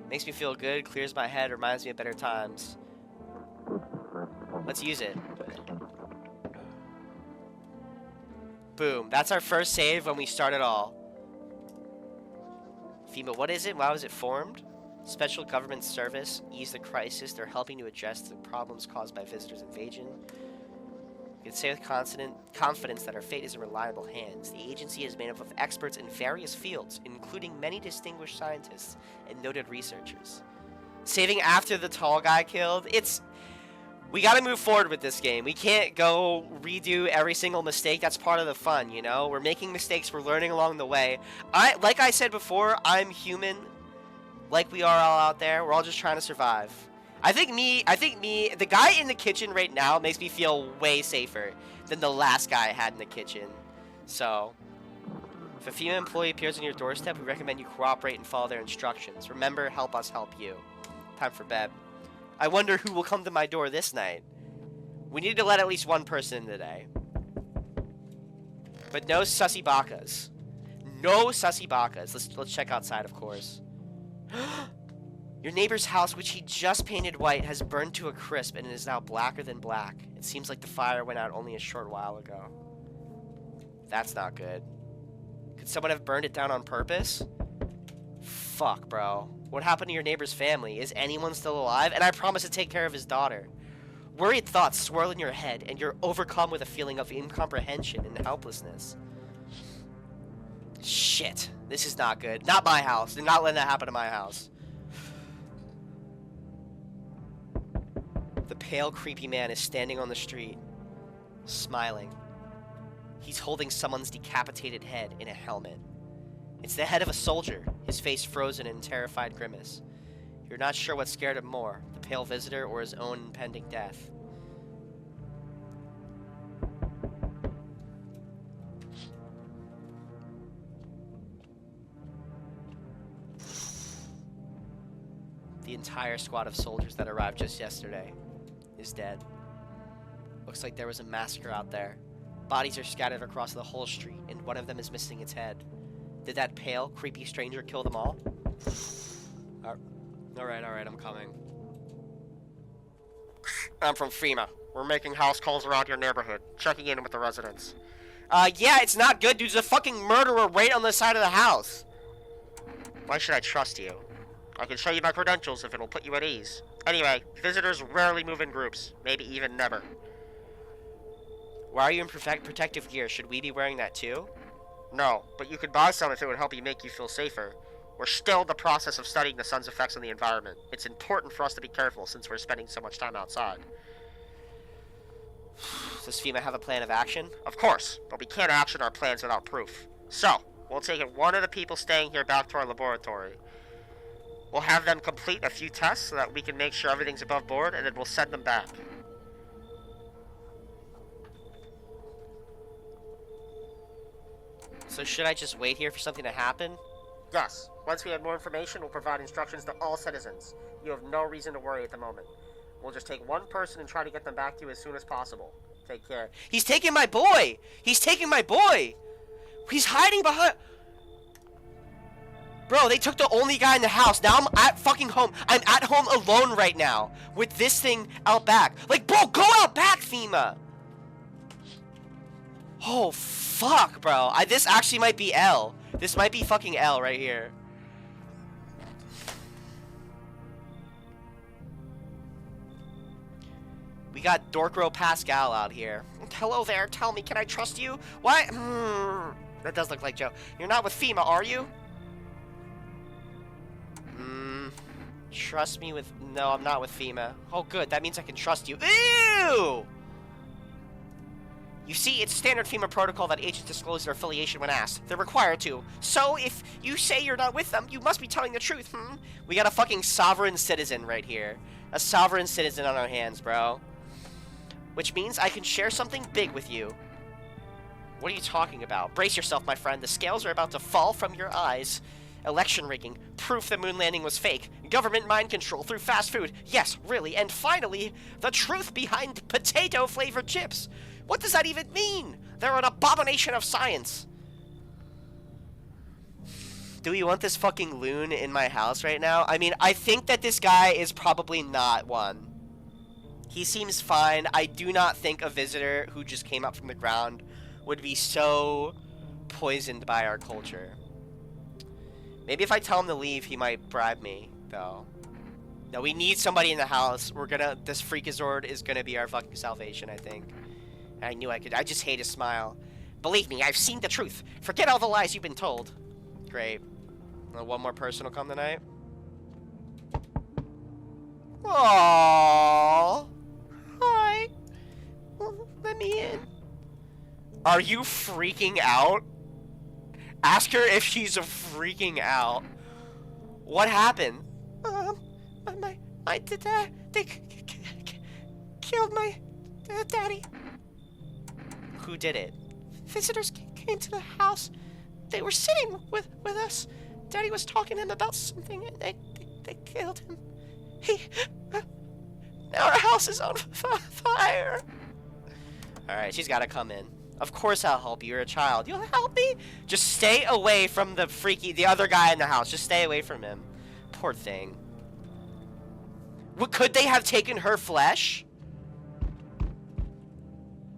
[SPEAKER 1] Makes me feel good, clears my head, reminds me of better times. Let's use it. Boom. That's our first save when we start it all. FEMA, what is it? Why was it formed? Special government service. Ease the crisis. They're helping to address the problems caused by visitors' invasion. You can say with confidence that our fate is in reliable hands. The agency is made up of experts in various fields, including many distinguished scientists and noted researchers. Saving after the tall guy killed. We gotta move forward with this game. We can't go redo every single mistake. That's part of the fun, you know? We're making mistakes. We're learning along the way. Like I said before, I'm human. Like we are all out there. We're all just trying to survive. I think the guy in the kitchen right now makes me feel way safer than the last guy I had in the kitchen. So, if a female employee appears on your doorstep, we recommend you cooperate and follow their instructions. Remember, help us help you. Time for bed. I wonder who will come to my door this night. We need to let at least one person in today. But no sussy bakas. No sussy bakas. Let's check outside, of course. Your neighbor's house, which he just painted white, has burned to a crisp and is now blacker than black. It seems like the fire went out only a short while ago. That's not good. Could someone have burned it down on purpose? Fuck, bro. What happened to your neighbor's family? Is anyone still alive? And I promise to take care of his daughter. Worried thoughts swirl in your head, and you're overcome with a feeling of incomprehension and helplessness. Shit. This is not good. Not my house. Do not let that happen to my house. The pale, creepy man is standing on the street, smiling. He's holding someone's decapitated head in a helmet. It's the head of a soldier, his face frozen in a terrified grimace. You're not sure what scared him more, the pale visitor or his own impending death. The entire squad of soldiers that arrived just yesterday is dead. Looks like there was a massacre out there. Bodies are scattered across the whole street, and one of them is missing its head. Did that pale, creepy stranger kill them all? Alright, I'm coming. I'm from FEMA. We're making house calls around your neighborhood, checking in with the residents. Yeah, it's not good, dude. There's a fucking murderer right on the side of the house. Why should I trust you? I can show you my credentials if it'll put you at ease. Anyway, visitors rarely move in groups, maybe even never. Why are you in protective gear? Should we be wearing that too? No, but you could buy some if it would help make you feel safer. We're still in the process of studying the sun's effects on the environment. It's important for us to be careful since we're spending so much time outside. Does FEMA have a plan of action? Of course, but we can't action our plans without proof. So, we'll take one of the people staying here back to our laboratory. We'll have them complete a few tests so that we can make sure everything's above board, and then we'll send them back. So should I just wait here for something to happen? Yes. Once we have more information, we'll provide instructions to all citizens. You have no reason to worry at the moment. We'll just take one person and try to get them back to you as soon as possible. Take care. He's taking my boy! He's taking my boy! He's hiding behind... Bro, they took the only guy in the house. Now I'm at fucking home. I'm at home alone right now with this thing out back. Like, bro, go out back, FEMA! Oh, fuck, bro. This actually might be L. This might be fucking L right here. We got Dorkro Pascal out here. Hello there. Tell me, can I trust you? What? That does look like Joe. You're not with FEMA, are you? Trust me with... No, I'm not with FEMA. Oh, good. That means I can trust you. Ew! You see, it's standard FEMA protocol that agents disclose their affiliation when asked. They're required to. So, if you say you're not with them, you must be telling the truth, We got a fucking sovereign citizen right here. A sovereign citizen on our hands, bro. Which means I can share something big with you. What are you talking about? Brace yourself, my friend. The scales are about to fall from your eyes. Election rigging. Proof the moon landing was fake. Government mind control through fast food. Yes, really. And finally, the truth behind potato-flavored chips. What does that even mean? They're an abomination of science. Do we want this fucking loon in my house right now? I mean, I think that this guy is probably not one. He seems fine. I do not think a visitor who just came up from the ground would be so poisoned by our culture. Maybe if I tell him to leave, he might bribe me, though. No, we need somebody in the house. This Freakazoid is gonna be our fucking salvation, I think. I knew I could. I just hate his smile. Believe me, I've seen the truth. Forget all the lies you've been told. Great. Well, one more person will come tonight. Aww. Hi. Let me in. Are you freaking out? Ask her if she's freaking out. What happened?
[SPEAKER 2] My dad, they killed my daddy.
[SPEAKER 1] Who did it?
[SPEAKER 2] Visitors came to the house. They were sitting with us. Daddy was talking to him about something, and they killed him. Now our house is on fire.
[SPEAKER 1] Alright, she's gotta come in. Of course I'll help you. You're a child. You'll help me? Just stay away from the other guy in the house. Just stay away from him. Poor thing. Could they have taken her flesh?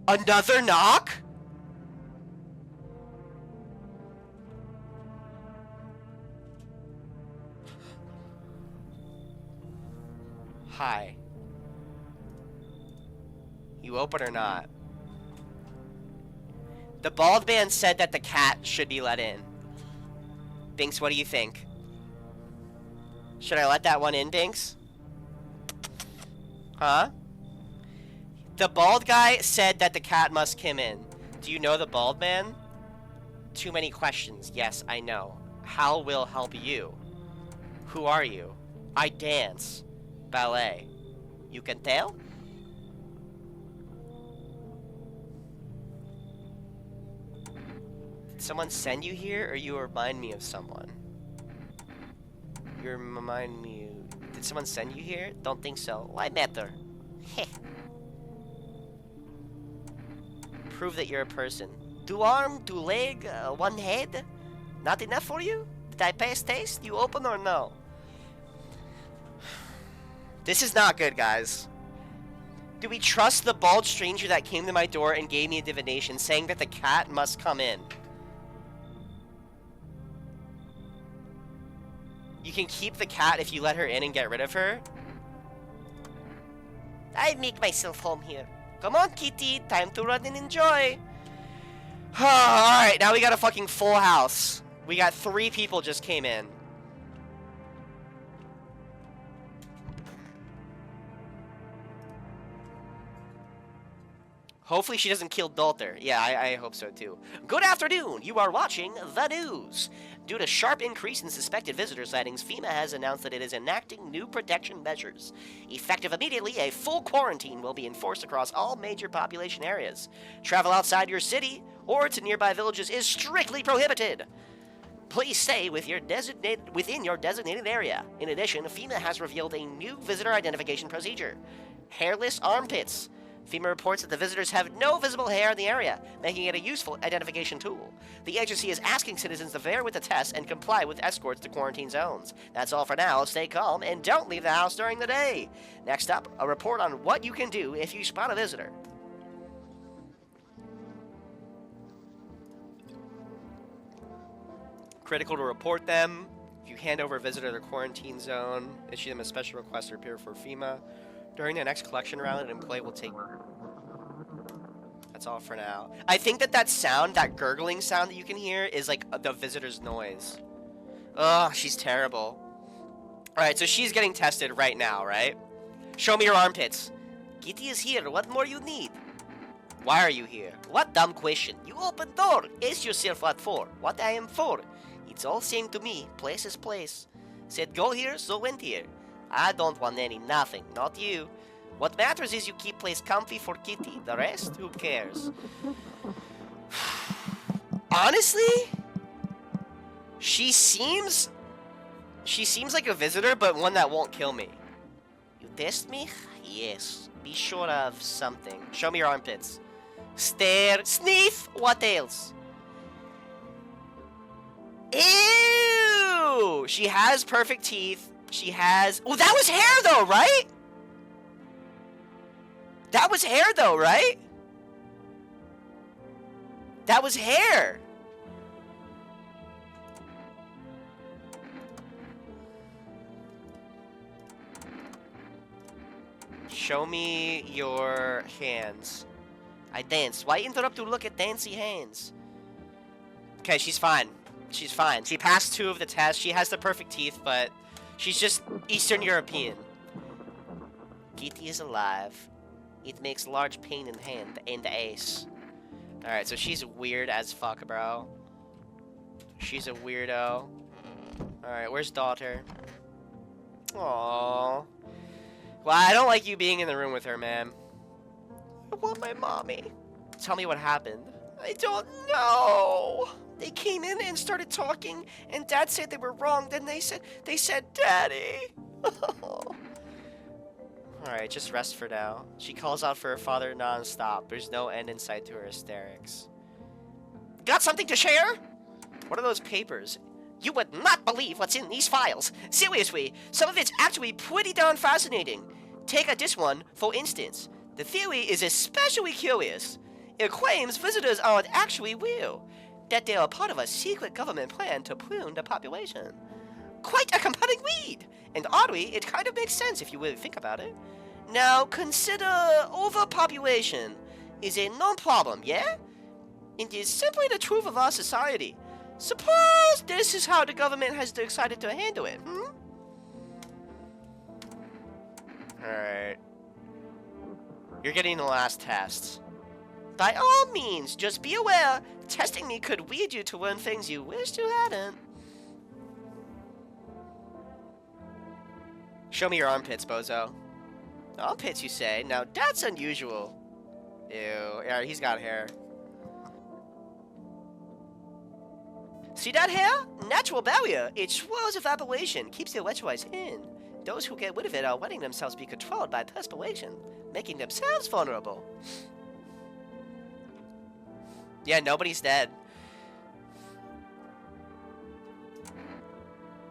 [SPEAKER 1] Another knock? Hi. You open or not? The bald man said that the cat should be let in. Binks, what do you think? Should I let that one in, Binks? Huh? The bald guy said that the cat must come in. Do you know the bald man? Too many questions. Yes, I know. How will help you? Who are you? I dance. Ballet. You can tell? Did someone send you here, or you remind me of someone? You remind me... Did someone send you here? Don't think so. Why matter? Heh. Prove that you're a person. 2 arm, 2 leg, 1 head? Not enough for you? Did I pass taste? You open or no? This is not good, guys. Do we trust the bald stranger that came to my door and gave me a divination saying that the cat must come in? You can keep the cat if you let her in and get rid of her?
[SPEAKER 2] I make myself home here.
[SPEAKER 1] Come on, kitty. Time to run and enjoy. Alright, now we got a fucking full house. We got 3 people just came in. Hopefully she doesn't kill Dalter. Yeah, I hope so too. Good afternoon. You are watching the news. Due to sharp increase in suspected visitor sightings, FEMA has announced that it is enacting new protection measures. Effective immediately, a full quarantine will be enforced across all major population areas. Travel outside your city or to nearby villages is strictly prohibited. Please stay within your designated area. In addition, FEMA has revealed a new visitor identification procedure. Hairless armpits. FEMA reports that the visitors have no visible hair in the area, making it a useful identification tool. The agency is asking citizens to bear with the test and comply with escorts to quarantine zones. That's all for now. Stay calm and don't leave the house during the day. Next up, a report on what you can do if you spot a visitor. Critical to report them. If you hand over a visitor to the quarantine zone, issue them a special request to appear for FEMA. During the next collection round, an employee will take... That's all for now. I think that sound, that gurgling sound that you can hear, is like the visitor's noise. Ugh, she's terrible. Alright, so she's getting tested right now, right? Show me your armpits. Kitty is here. What more you need? Why are you here? What dumb question. You open door. Ask yourself what for. What I am for. It's all same to me. Place is place. Said go here, so went here. I don't want nothing, not you. What matters is you keep place comfy for Kitty. The rest, who cares? Honestly, she seems like a visitor, but one that won't kill me. You test me? Yes. Be sure of something. Show me your armpits. Stare. Sniff. What else? Ew! She has perfect teeth. She has... Oh, that was hair, though, right? That was hair, though, right? That was hair. Show me your hands. I dance. Why interrupt to look at dancy hands? Okay, she's fine. She's fine. She passed 2 of the tests. She has the perfect teeth, but... She's just Eastern European. Kitty is alive. It makes large pain in hand and ace. Alright, so she's weird as fuck, bro. She's a weirdo. Alright, where's daughter? Aww. Well, I don't like you being in the room with her, man. I want my mommy. Tell me what happened. I don't know. They came in and started talking, and Dad said they were wrong. Then they said, Daddy. Alright, just rest for now. She calls out for her father non-stop. There's no end in sight to her hysterics. Got something to share? What are those papers? You would not believe what's in these files. Seriously, some of it's actually pretty darn fascinating. Take this one, for instance. The theory is especially curious. It claims visitors aren't actually real, that they are part of a secret government plan to prune the population. Quite a compelling read, and oddly, it kind of makes sense if you really think about it. Now, consider overpopulation is a known problem, yeah? It is simply the truth of our society. Suppose this is how the government has decided to handle it, Alright. You're getting the last test. By all means, just be aware, testing me could lead you to learn things you wish you hadn't. Show me your armpits, bozo. Armpits, you say? Now that's unusual. Ew, yeah, he's got hair. See that hair? Natural barrier. It swirls evaporation, keeps the electrolytes in. Those who get rid of it are letting themselves be controlled by perspiration, making themselves vulnerable. Yeah, nobody's dead.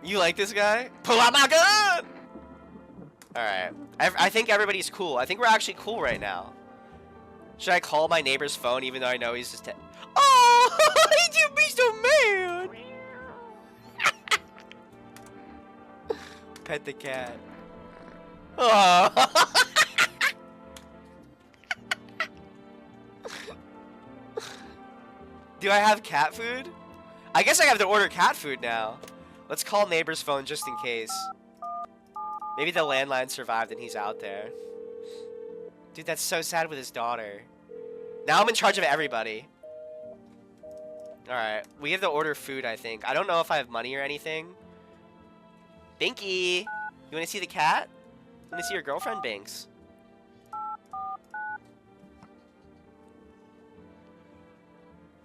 [SPEAKER 1] You like this guy? Pull out my gun! Alright. I think everybody's cool. I think we're actually cool right now. Should I call my neighbor's phone even though I know he's just dead? Oh! He did me so mad! Pet the cat. Oh! Do I have cat food? I guess I have to order cat food now. Let's call neighbor's phone just in case. Maybe the landline survived and he's out there. Dude, that's so sad with his daughter. Now I'm in charge of everybody. Alright, we have to order food, I think. I don't know if I have money or anything. Binky! You wanna see the cat? You wanna see your girlfriend, Binks?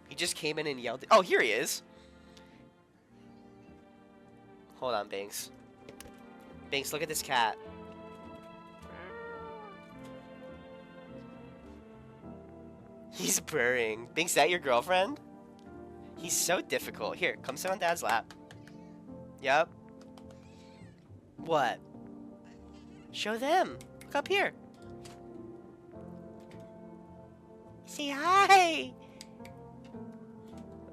[SPEAKER 1] He just came in and yelled. Oh, here he is. Hold on, Binks. Binks, look at this cat. He's purring. Binks, is that your girlfriend? He's so difficult. Here, come sit on Dad's lap. Yep. What? Show them. Look up here. Say hi.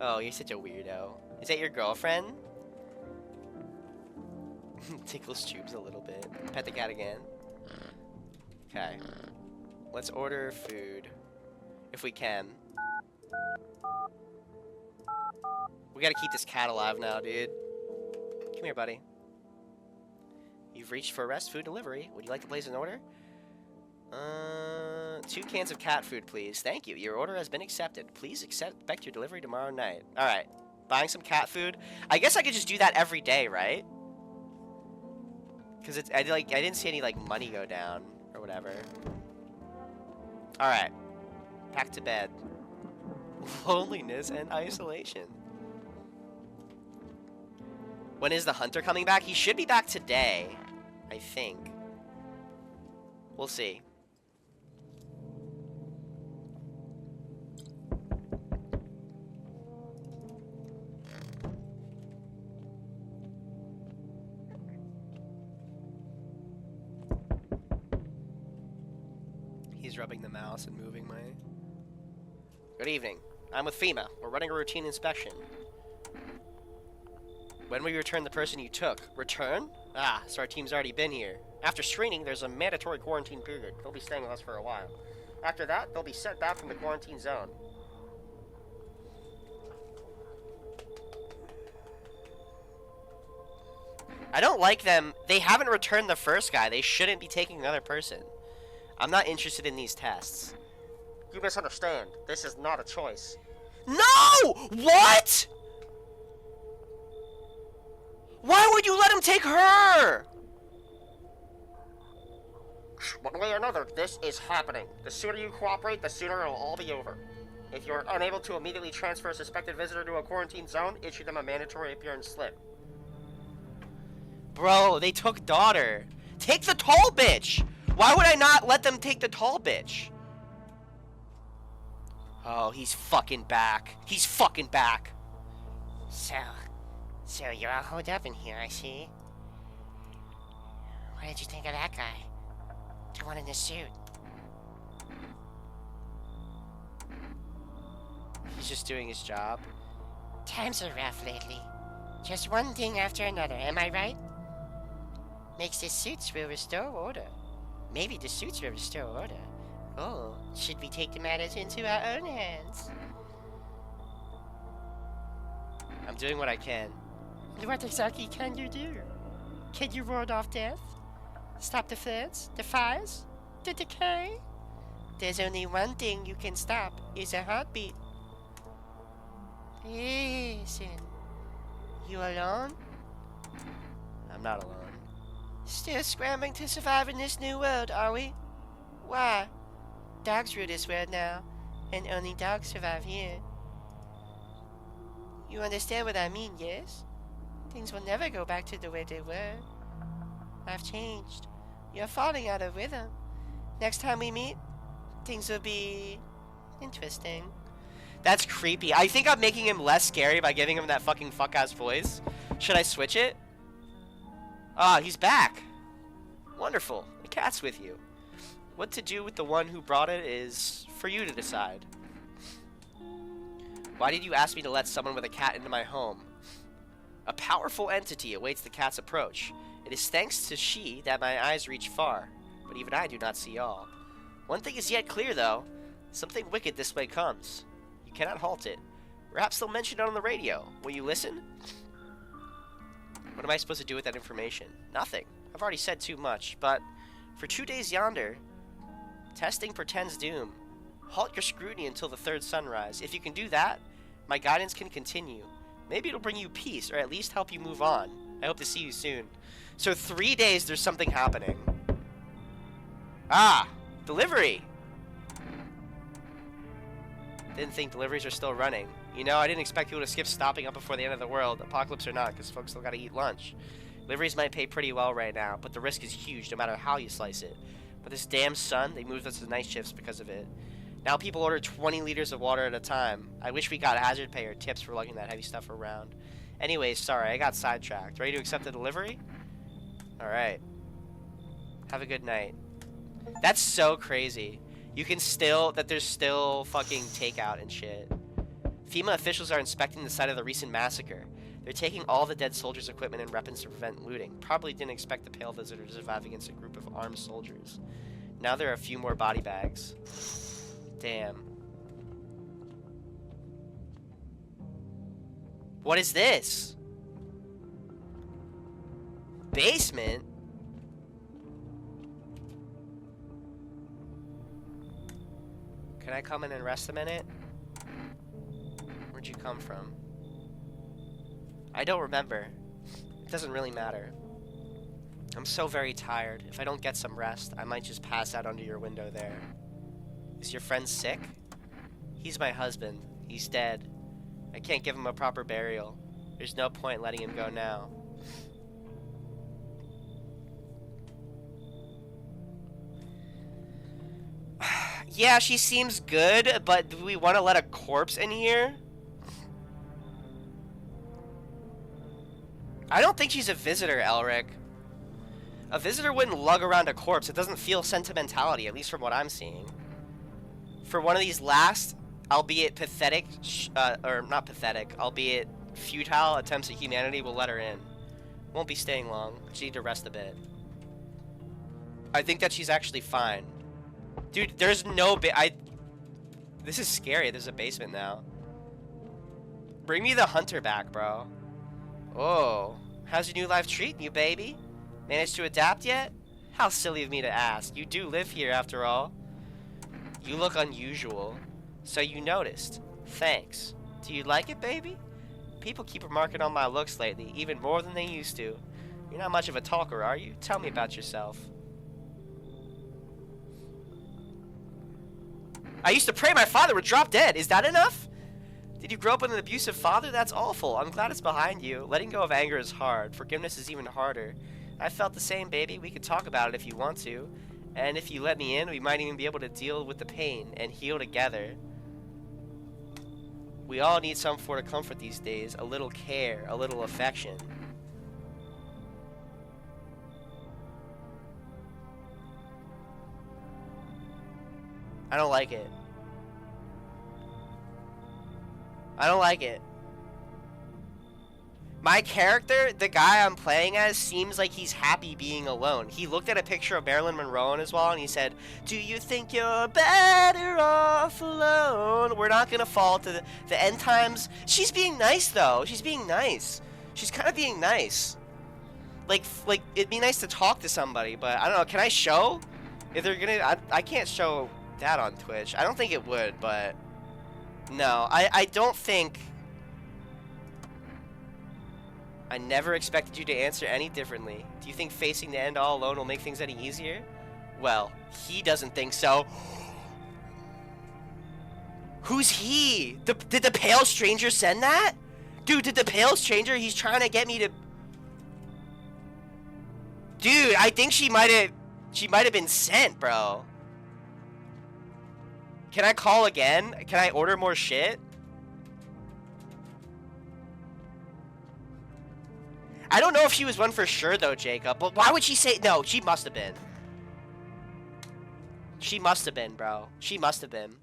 [SPEAKER 1] Oh, you're such a weirdo. Is that your girlfriend? Tickles Choobs a little bit. Pet the cat again. Okay. Let's order food. If we can. We gotta keep this cat alive now, dude. Come here, buddy. You've reached for rest food delivery. Would you like to place an order? 2 cans of cat food, please. Thank you. Your order has been accepted. Please expect your delivery tomorrow night. Alright. Buying some cat food. I guess I could just do that every day, right? Because I didn't see any, like, money go down. Or whatever. Alright. Back to bed. Loneliness and isolation. When is the hunter coming back? He should be back today. I think. We'll see. He's rubbing the mouse and moving my... Good evening. I'm with FEMA. We're running a routine inspection. When will you return the person you took? Return? Ah, so our team's already been here. After screening, there's a mandatory quarantine period. They'll be staying with us for a while. After that, they'll be sent back from the quarantine zone. I don't like them. They haven't returned the first guy. They shouldn't be taking another person. I'm not interested in these tests.
[SPEAKER 3] You misunderstand. This is not a choice.
[SPEAKER 1] No! What? Why would you let him take her?
[SPEAKER 3] One way or another, this is happening. The sooner you cooperate, the sooner it'll all be over. If you're unable to immediately transfer a suspected visitor to a quarantine zone, issue them a mandatory appearance slip.
[SPEAKER 1] Bro, they took daughter. Take the tall bitch. Why would I not let them take the tall bitch? Oh, he's fucking back. He's fucking back.
[SPEAKER 2] So you're all holed up in here, I see. What did you think of that guy? The one in the suit.
[SPEAKER 1] He's just doing his job.
[SPEAKER 2] Times are rough lately. Just one thing after another, am I right? Makes the suits will restore order. Maybe the suits will restore order. Oh, should we take the matters into our own hands?
[SPEAKER 1] I'm doing what I can.
[SPEAKER 2] What exactly can you do? Can you ward off death? Stop the floods? The fires? The decay? There's only one thing you can stop, is a heartbeat. Listen. You alone?
[SPEAKER 1] I'm not alone.
[SPEAKER 2] Still scrambling to survive in this new world, are we? Why? Dogs rule this world now, and only dogs survive here. You understand what I mean, yes? Things will never go back to the way they were. I've changed. You're falling out of rhythm. Next time we meet, things will be interesting.
[SPEAKER 1] That's creepy. I think I'm making him less scary by giving him that fucking fuck-ass voice. Should I switch it? Ah, he's back. Wonderful. The cat's with you. What to do with the one who brought it is for you to decide. Why did you ask me to let someone with a cat into my home? A powerful entity awaits the cat's approach. It is thanks to she that my eyes reach far, but even I do not see all. One thing is yet clear, though. Something wicked this way comes. You cannot halt it. Perhaps they'll mention it on the radio. Will you listen? What am I supposed to do with that information? Nothing. I've already said too much, but for 2 days yonder, testing portends doom. Halt your scrutiny until the third sunrise. If you can do that, my guidance can continue. Maybe it'll bring you peace, or at least help you move on. I hope to see you soon. So 3 days, there's something happening. Ah! Delivery! Didn't think deliveries are still running. You know, I didn't expect people to skip stopping up before the end of the world, apocalypse or not, because folks still gotta eat lunch. Deliveries might pay pretty well right now, but the risk is huge no matter how you slice it. But this damn sun, they moved us to night shifts because of it. Now people order 20 liters of water at a time. I wish we got hazard pay or tips for lugging that heavy stuff around. Anyways, sorry, I got sidetracked. Ready to accept the delivery? Alright. Have a good night. That's so crazy. You can still, that there's still fucking takeout and shit. FEMA officials are inspecting the site of the recent massacre. They're taking all the dead soldiers' equipment and weapons to prevent looting. Probably didn't expect the pale visitor to survive against a group of armed soldiers. Now there are a few more body bags. Damn. What is this? Basement? Can I come in and rest a minute? Where'd you come from? I don't remember. It doesn't really matter. I'm so very tired. If I don't get some rest, I might just pass out under your window there. Is your friend sick? He's my husband. He's dead. I can't give him a proper burial. There's no point letting him go now. Yeah, she seems good, but do we want to let a corpse in here? I don't think she's a visitor, Elric. A visitor wouldn't lug around a corpse. It doesn't feel sentimentality, at least from what I'm seeing. For one of these last, albeit pathetic, or not pathetic, albeit futile attempts at humanity, we'll let her in. Won't be staying long. She need to rest a bit. I think that she's actually fine. Dude, there's no this is scary. There's a basement now. Bring me the hunter back, bro. Oh, how's your new life treating you, baby? Managed to adapt yet? How silly of me to ask. You do live here, after all. You look unusual. So you noticed. Thanks. Do you like it, baby? People keep remarking on my looks lately, even more than they used to. You're not much of a talker, are you? Tell me about yourself. I used to pray my father would drop dead. Is that enough? Did you grow up with an abusive father? That's awful. I'm glad it's behind you. Letting go of anger is hard. Forgiveness is even harder. I felt the same, baby. We could talk about it if you want to. And if you let me in, we might even be able to deal with the pain and heal together. We all need some sort of comfort these days. A little care, a little affection. I don't like it. I don't like it. My character, the guy I'm playing as, seems like he's happy being alone. He looked at a picture of Marilyn Monroe on his wall and he said, "Do you think you're better off alone?" We're not gonna fall to the end times. She's being nice, though. She's being nice. She's kind of being nice. Like, it'd be nice to talk to somebody, but I don't know. Can I show? If they're gonna... I can't show that on Twitch. I don't think it would, but... No, I don't think... I never expected you to answer any differently. Do you think facing the end all alone will make things any easier? Well, he doesn't think so. Who's he? Did the pale stranger send that? Dude, did the pale stranger, he's trying to get me to... Dude, I think she might have been sent, bro. Can I call again? Can I order more shit? I don't know if she was one for sure, though, Jacob. But why would she say... No, she must have been. She must have been, bro. She must have been.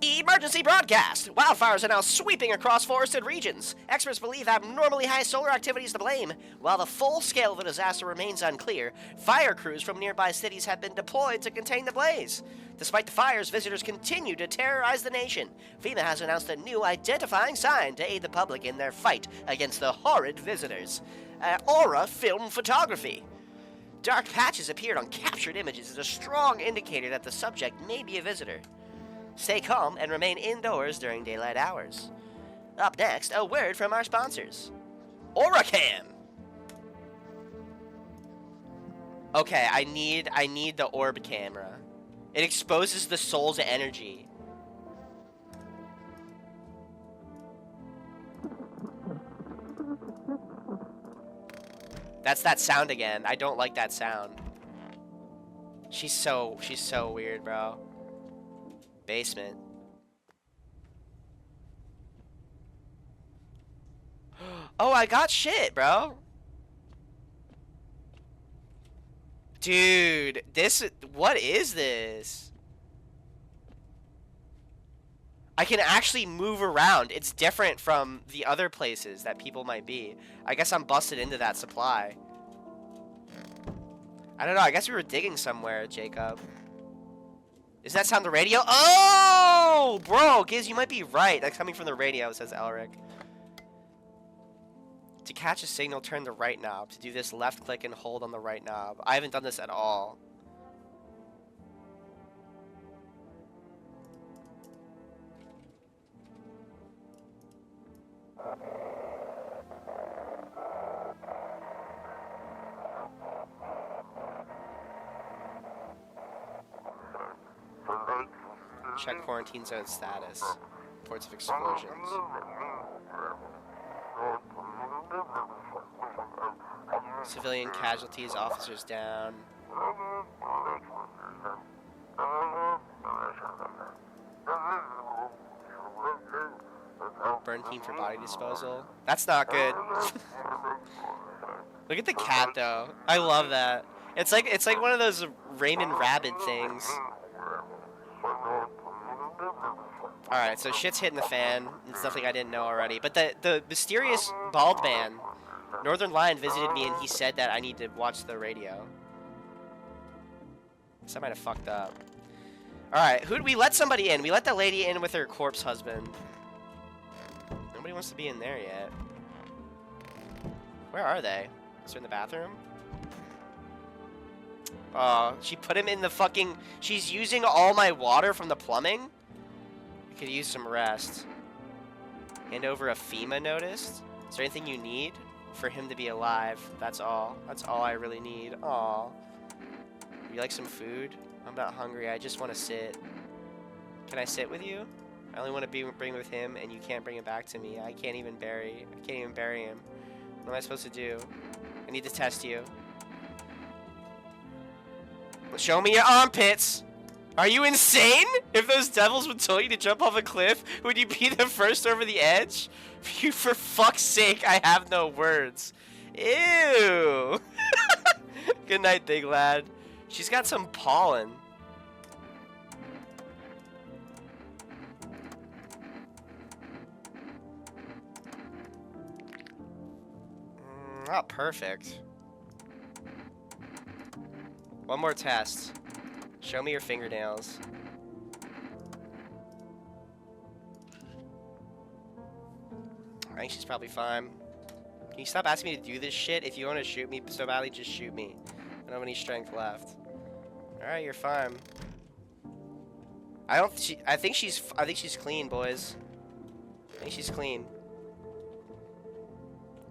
[SPEAKER 1] Emergency broadcast! Wildfires are now sweeping across forested regions. Experts believe abnormally high solar activity is to blame. While the full scale of the disaster remains unclear, fire crews from nearby cities have been deployed to contain the blaze. Despite the fires, visitors continue to terrorize the nation. FEMA has announced a new identifying sign to aid the public in their fight against the horrid visitors. Aura Film Photography. Dark patches appeared on captured images as a strong indicator that the subject may be a visitor. Stay calm and remain indoors during daylight hours. Up next, a word from our sponsors. Auracam! Okay, I need the orb camera. It exposes the soul's energy. That's that sound again. I don't like that sound. She's so weird, bro. Basement. Oh, I got shit, bro. Dude, what is this? I can actually move around. It's different from the other places that people might be. I guess I'm busted into that supply. I don't know. I guess we were digging somewhere, Jacob. Is that sound the radio? Oh! Bro, Giz, you might be right. That's coming from the radio, says Elric. To catch a signal, turn the right knob. To do this, left click and hold on the right knob. I haven't done this at all. Check quarantine zone status. Reports of explosions. Civilian casualties, officers down. Burn team for body disposal. That's not good. Look at the cat though. I love that. It's like one of those Raymond Rabbit things. Alright, so shit's hitting the fan. It's something I didn't know already. But the mysterious bald man, Northern Lion, visited me and he said that I need to watch the radio. So I might have fucked up. Alright, we let somebody in. We let that lady in with her corpse husband. Nobody wants to be in there yet. Where are they? Is they in the bathroom? Oh, she put him in the fucking... She's using all my water from the plumbing? I could use some rest. Hand over a FEMA notice? Is there anything you need for him to be alive? That's all. That's all I really need. Aw. Would you like some food? I'm not hungry. I just want to sit. Can I sit with you? I only want to bring with him, and you can't bring him back to me. I can't even bury him. What am I supposed to do? I need to test you. Show me your armpits! Are you insane? If those devils would tell you to jump off a cliff, would you be the first over the edge? You, for fuck's sake, I have no words. Ew! Good night, big lad. She's got some pollen. Not perfect. One more test. Show me your fingernails. I think she's probably fine. Can you stop asking me to do this shit? If you want to shoot me so badly, just shoot me. I don't have any strength left. Alright, you're fine. I think she's clean, boys. I think she's clean. Do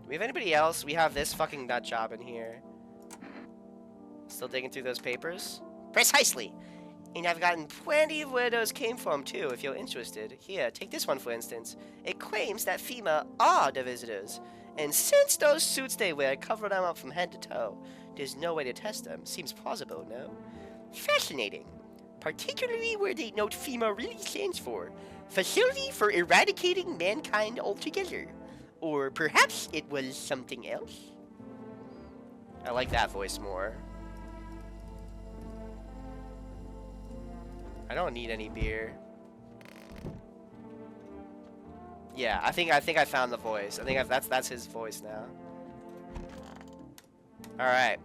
[SPEAKER 1] we have anybody else? We have this fucking nut job in here. Still digging through those papers? Precisely! And I've gotten plenty of where those came from, too, if you're interested. Here, take this one, for instance. It claims that FEMA are the visitors. And since those suits they wear cover them up from head to toe, there's no way to test them. Seems plausible, no? Fascinating. Particularly where they note FEMA really stands for. Facility for Eradicating Mankind Altogether. Or perhaps it was something else? I like that voice more. I don't need any beer. Yeah, I think I found the voice. I think that's his voice now. All right.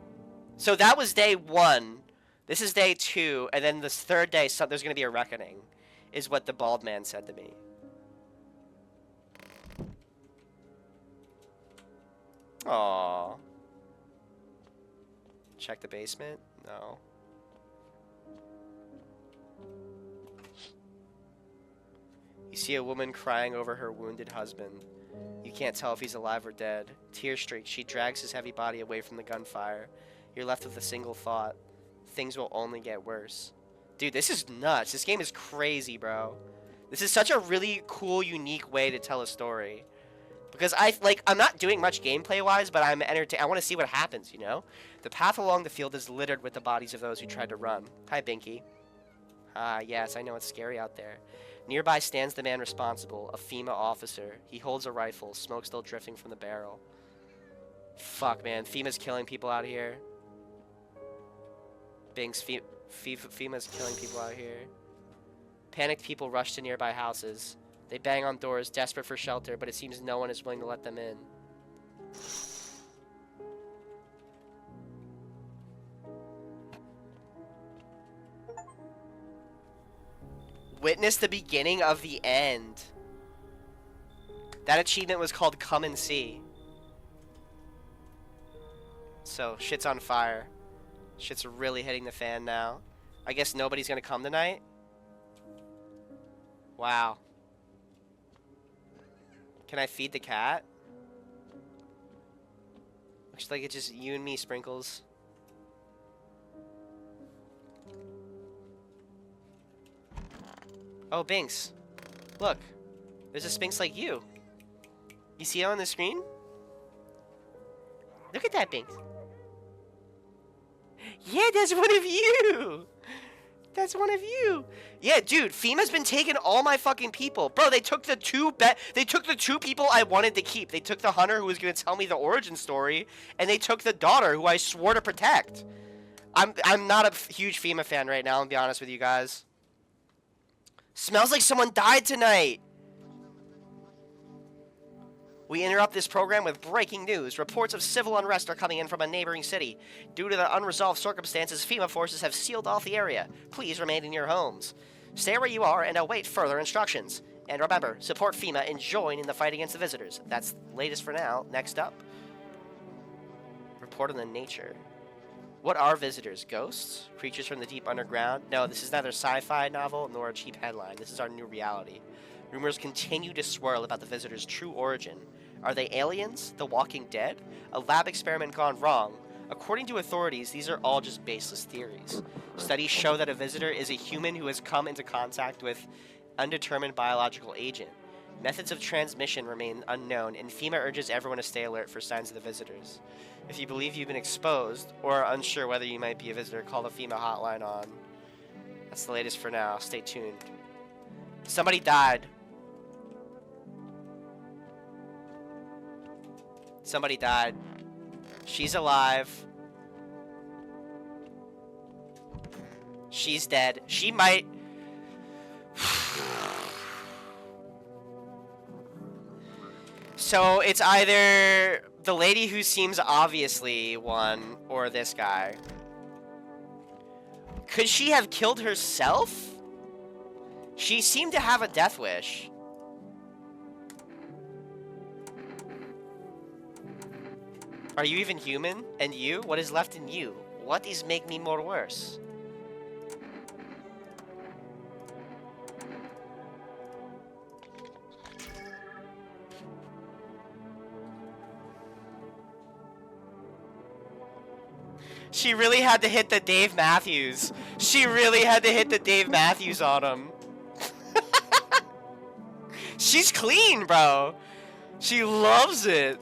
[SPEAKER 1] So that was day 1. This is day 2, and then this third day, there's gonna be a reckoning, is what the bald man said to me. Aww. Check the basement? No. You see a woman crying over her wounded husband. You can't tell if he's alive or dead. Tear-streaked, she drags his heavy body away from the gunfire. You're left with a single thought. Things will only get worse. Dude, this is nuts. This game is crazy, bro. This is such a really cool, unique way to tell a story. Because I'm not doing much gameplay-wise, but I'm entertained. I want to see what happens, you know? The path along the field is littered with the bodies of those who tried to run. Hi, Binky. Ah, yes, I know it's scary out there. Nearby stands the man responsible, a FEMA officer. He holds a rifle, smoke still drifting from the barrel. Fuck, man. FEMA's killing people out here. Binks, FEMA's killing people out here. Panicked people rush to nearby houses. They bang on doors, desperate for shelter, but it seems no one is willing to let them in. Witness the beginning of the end. That achievement was called Come and See. So, shit's on fire. Shit's really hitting the fan now. I guess nobody's gonna come tonight? Wow. Can I feed the cat? Looks like it's just you and me, Sprinkles. Oh, Binks. Look. There's a Sphinx like you. You see it on the screen? Look at that, Binks. Yeah, that's one of you! That's one of you! Yeah, dude, FEMA's been taking all my fucking people. Bro, they took the two people I wanted to keep. They took the hunter who was gonna tell me the origin story, and they took the daughter who I swore to protect. I'm not a huge FEMA fan right now, I'll be honest with you guys. Smells like someone died tonight! We interrupt this program with breaking news. Reports of civil unrest are coming in from a neighboring city. Due to the unresolved circumstances, FEMA forces have sealed off the area. Please remain in your homes. Stay where you are and await further instructions. And remember, support FEMA and join in the fight against the visitors. That's latest for now. Next up. portal in nature. What are visitors? Ghosts? Creatures from the deep underground? No, this is neither a sci-fi novel nor a cheap headline. This is our new reality. Rumors continue to swirl about the visitors' true origin. Are they aliens? The Walking Dead? A lab experiment gone wrong? According to authorities, these are all just baseless theories. Studies show that a visitor is a human who has come into contact with undetermined biological agent. Methods of transmission remain unknown, and FEMA urges everyone to stay alert for signs of the visitors. If you believe you've been exposed, or are unsure whether you might be a visitor, call the FEMA hotline on. That's the latest for now. Stay tuned. Somebody died. Somebody died. She's alive. She's dead. She might... So it's either the lady who seems obviously one or this guy. Could she have killed herself? She seemed to have a death wish. Are you even human? And you? What is left in you? What is make me more worse? She really had to hit the Dave Matthews. She really had to hit the Dave Matthews on him. She's clean, bro. She loves it.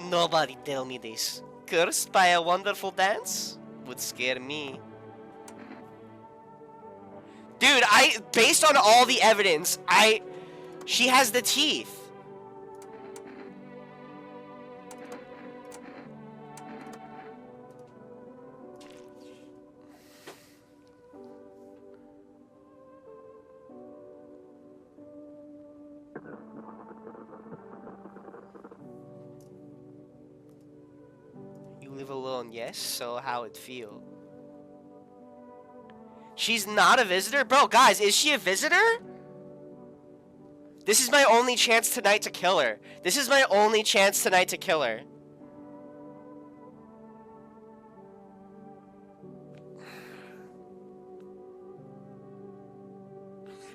[SPEAKER 1] Nobody tell me this. Cursed by a wonderful dance? Would scare me. Dude, based on all the evidence, she has the teeth. Live alone, yes, so how it feel? She's not a visitor? Bro, guys, is she a visitor? This is my only chance tonight to kill her. This is my only chance tonight to kill her.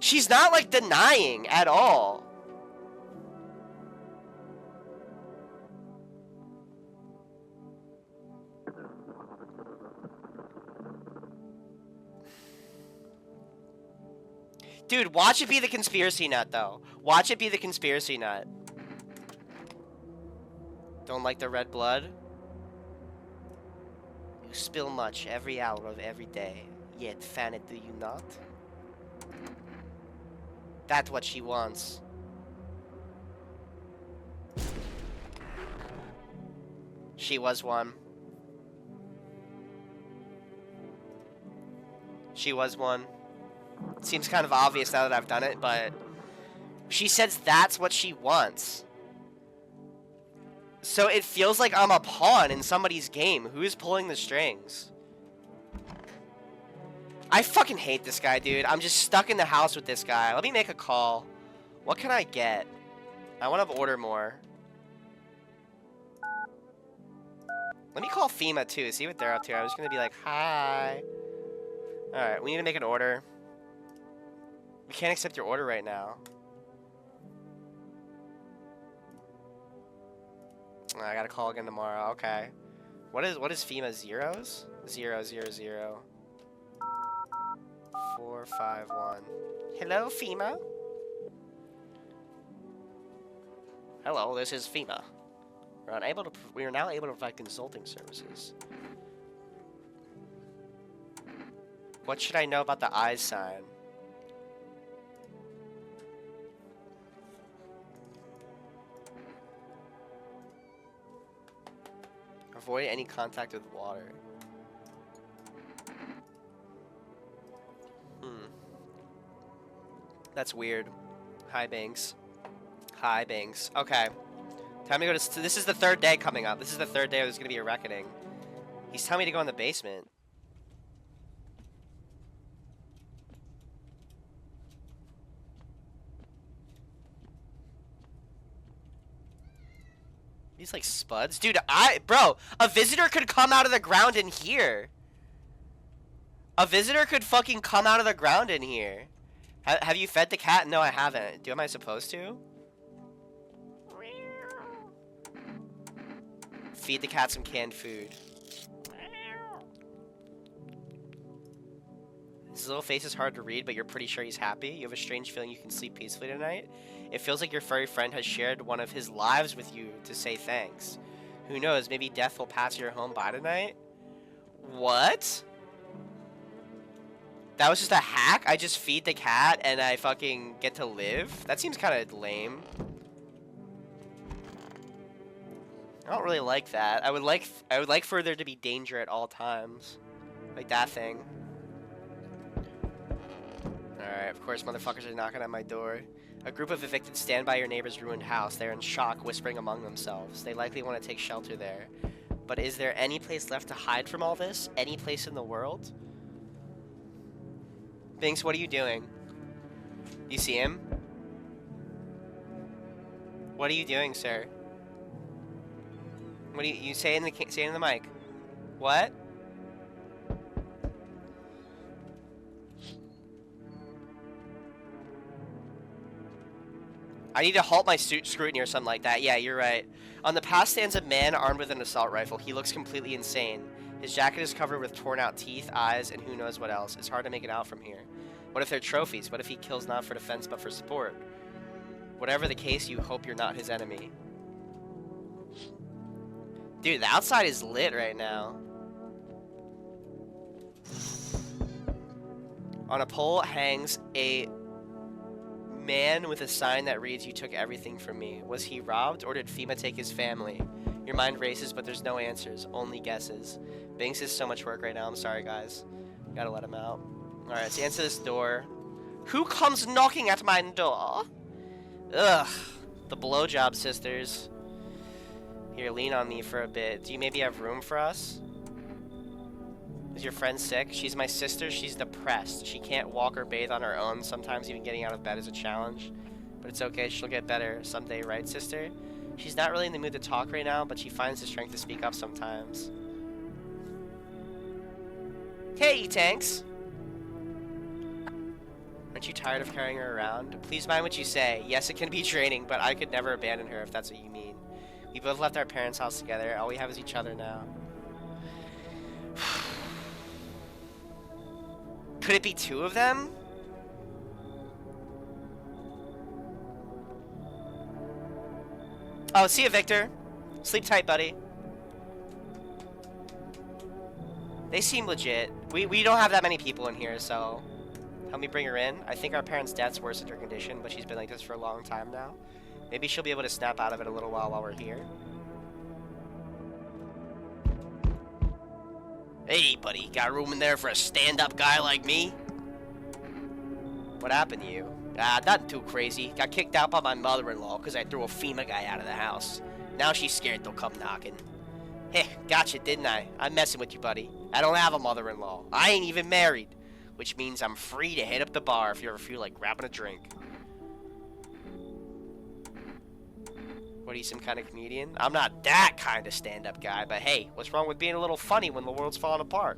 [SPEAKER 1] She's not, like, denying at all. Dude, watch it be the conspiracy nut, though. Watch it be the conspiracy nut. Don't like the red blood? You spill much every hour of every day, yet fan it do you not? That's what she wants. She was one. She was one. Seems kind of obvious now that I've done it, but she says that's what she wants. So it feels like I'm a pawn in somebody's game. Who's pulling the strings? I fucking hate this guy, dude. I'm just stuck in the house with this guy. Let me make a call. What can I get? I want to order more. Let me call FEMA, too. See what they're up to. I'm just going to be like, hi. Alright, we need to make an order. We can't accept your order right now. I gotta call again tomorrow. Okay. What is FEMA zeros? 000 451. Hello, FEMA. Hello, this is FEMA. We are now able to provide consulting services. What should I know about the eyes sign? Avoid any contact with water. That's weird. Hi, Banks. Hi, Banks. Okay. Time to go to... This is the third day coming up. This is the third day where there's going to be a reckoning. He's telling me to go in the basement. These like spuds? Dude, bro, a visitor could come out of the ground in here. A visitor could fucking come out of the ground in here. Have you fed the cat? No, I haven't. Am I supposed to? Feed the cat some canned food. His little face is hard to read, but you're pretty sure he's happy. You have a strange feeling you can sleep peacefully tonight. It feels like your furry friend has shared one of his lives with you to say thanks. Who knows, maybe death will pass your home by tonight? What? That was just a hack? I just feed the cat and I fucking get to live? That seems kind of lame. I don't really like that. I would like for there to be danger at all times. Like that thing. Alright, of course motherfuckers are knocking on my door. A group of evicted stand by your neighbor's ruined house. They're in shock, whispering among themselves. They likely want to take shelter there. But is there any place left to hide from all this? Any place in the world? Binks, what are you doing? You see him? What are you doing, sir? What do you say in the mic? What? I need to halt my scrutiny or something like that. Yeah, you're right. On the path stands a man armed with an assault rifle. He looks completely insane. His jacket is covered with torn out teeth, eyes, and who knows what else. It's hard to make it out from here. What if they're trophies? What if he kills not for defense but for support? Whatever the case, you hope you're not his enemy. Dude, the outside is lit right now. On a pole hangs a man with a sign that reads, "You took everything from me." Was he robbed, or did FEMA take his family? Your mind races, but there's no answers, only guesses. Binks is so much work right now. I'm sorry, guys. Gotta let him out. Alright, let's answer this door. Who comes knocking at my door? Ugh. The blowjob sisters. Here, lean on me for a bit. Do you maybe have room for us? Is your friend sick? She's my sister. She's depressed. She can't walk or bathe on her own. Sometimes even getting out of bed is a challenge. But it's okay. She'll get better someday, right, sister? She's not really in the mood to talk right now, but she finds the strength to speak up sometimes. Hey, Tanks! Aren't you tired of carrying her around? Please mind what you say. Yes, it can be draining, but I could never abandon her if that's what you mean. We both left our parents' house together. All we have is each other now. Could it be two of them? Oh, see you, Victor. Sleep tight, buddy. They seem legit. We don't have that many people in here, so help me bring her in. I think our parents' death's worsened her condition, but she's been like this for a long time now. Maybe she'll be able to snap out of it a little while we're here. Hey, buddy. Got room in there for a stand-up guy like me? What happened to you? Nothing too crazy. Got kicked out by my mother-in-law because I threw a FEMA guy out of the house. Now she's scared they'll come knocking. Heh, gotcha, didn't I? I'm messing with you, buddy. I don't have a mother-in-law. I ain't even married. Which means I'm free to hit up the bar if you ever feel like grabbing a drink. What, are you some kind of comedian? I'm not that kind of stand-up guy, but hey, what's wrong with being a little funny when the world's falling apart?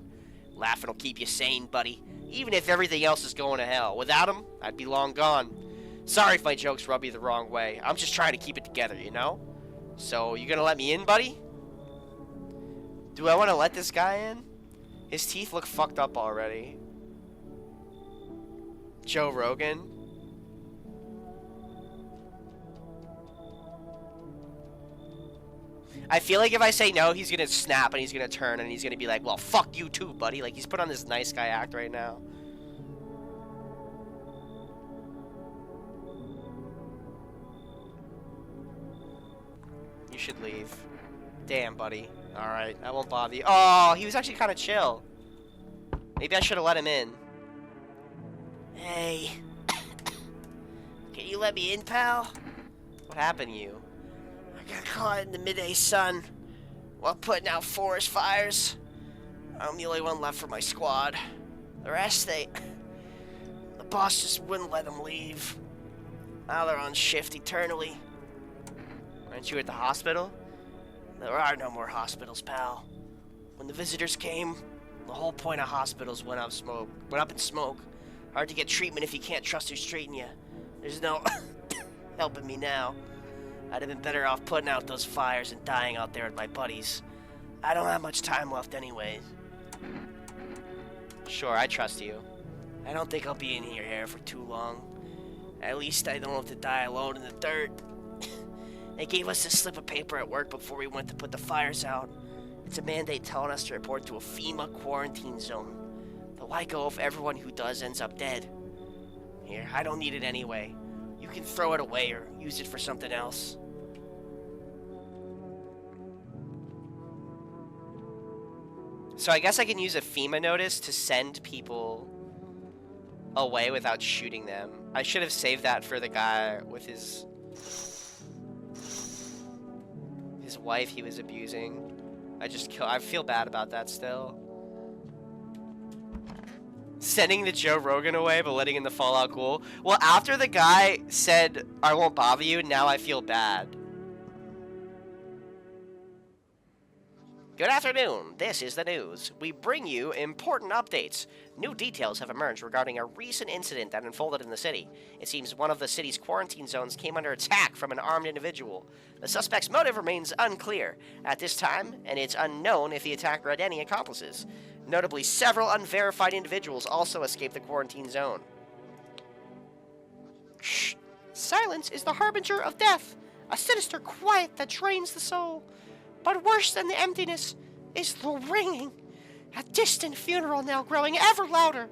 [SPEAKER 1] Laughing will keep you sane, buddy. Even if everything else is going to hell. Without him, I'd be long gone. Sorry if my jokes rub you the wrong way. I'm just trying to keep it together, you know? So, you gonna let me in, buddy? Do I want to let this guy in? His teeth look fucked up already. Joe Rogan? I feel like if I say no, he's gonna snap and he's gonna turn and he's gonna be like, well, fuck you too, buddy. Like, he's put on this nice guy act right now. You should leave. Damn, buddy. Alright, I won't bother you. Oh, he was actually kind of chill. Maybe I should have let him in.
[SPEAKER 2] Hey. Can you let me in, pal?
[SPEAKER 1] What happened to you?
[SPEAKER 2] I got caught in the midday sun while putting out forest fires. I'm the only one left for my squad. The rest, the boss just wouldn't let them leave. Now they're on shift eternally.
[SPEAKER 1] Aren't you at the hospital? There are no more hospitals, pal. When the visitors came, the whole point of hospitals went up in smoke. Hard to get treatment if you can't trust who's treating you. There's no helping me now. I'd have been better off putting out those fires and dying out there with my buddies. I don't have much time left anyways. Sure, I trust you. I don't think I'll be in here for too long. At least I don't have to die alone in the dirt. They gave us this slip of paper at work before we went to put the fires out. It's a mandate telling us to report to a FEMA quarantine zone. They'll let go if everyone who does ends up dead. Here, I don't need it anyway. You can throw it away or use it for something else. So I guess I can use a FEMA notice to send people away without shooting them. I should have saved that for the guy with his wife he was abusing. I feel bad about that still. Sending the Joe Rogan away but letting in the Fallout Ghoul. Well, after the guy said, I won't bother you, now I feel bad. Good afternoon, this is the news. We bring you important updates. New details have emerged regarding a recent incident that unfolded in the city. It seems one of the city's quarantine zones came under attack from an armed individual. The suspect's motive remains unclear at this time, and it's unknown if the attacker had any accomplices. Notably, several unverified individuals also escaped the quarantine zone. Shh! Silence is the harbinger of death, a sinister quiet that drains the soul. But worse than the emptiness is the ringing. A distant funeral now growing ever louder.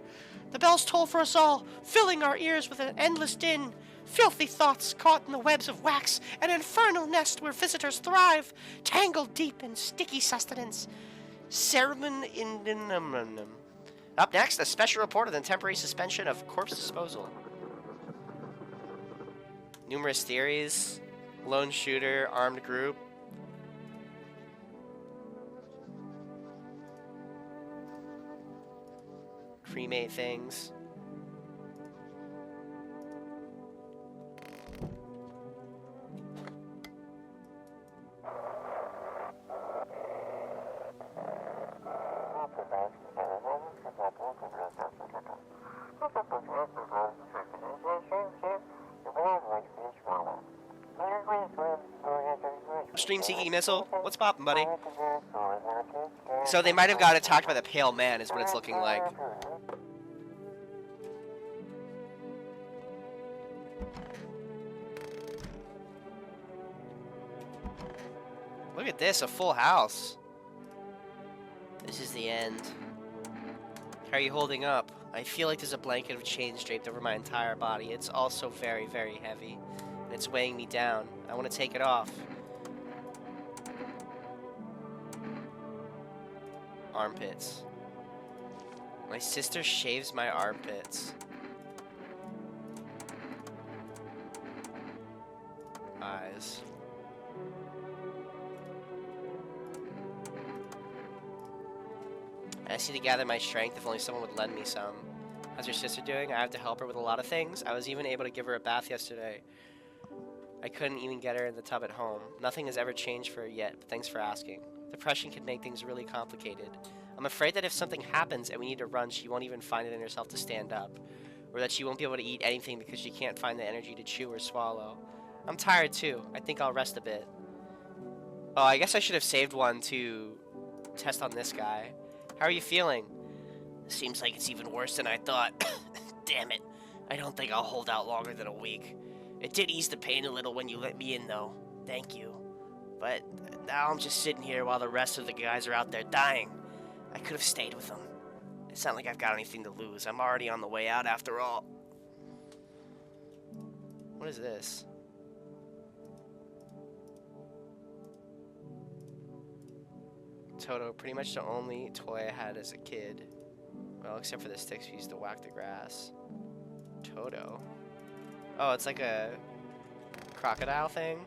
[SPEAKER 1] The bells toll for us all, filling our ears with an endless din. Filthy thoughts caught in the webs of wax, an infernal nest where visitors thrive, tangled deep in sticky sustenance. Ceremon in Up next, a special report of the temporary suspension of corpse disposal. Numerous theories. Lone shooter, armed group. Cremate things. Stream seeking missile. What's poppin', buddy? So they might have got attacked by the pale man, is what it's looking like. Look at this, a full house. This is the end. How are you holding up? I feel like there's a blanket of chains draped over my entire body. It's also very, very heavy. And it's weighing me down. I want to take it off. Armpits. My sister shaves my armpits. Eyes. I just need to gather my strength if only someone would lend me some. How's your sister doing? I have to help her with a lot of things. I was even able to give her a bath yesterday. I couldn't even get her in the tub at home. Nothing has ever changed for her yet, but thanks for asking. Depression can make things really complicated. I'm afraid that if something happens and we need to run, she won't even find it in herself to stand up. Or that she won't be able to eat anything because she can't find the energy to chew or swallow. I'm tired too. I think I'll rest a bit. Oh, I guess I should have saved one to test on this guy. How are you feeling? Seems like it's even worse than I thought. Damn it. I don't think I'll hold out longer than a week. It did ease the pain a little when you let me in, though. Thank you. But now I'm just sitting here while the rest of the guys are out there dying. I could have stayed with them. It's not like I've got anything to lose. I'm already on the way out after all. What is this? Toto, pretty much the only toy I had as a kid. Well, except for the sticks we used to whack the grass. Toto? Oh, it's like a crocodile thing?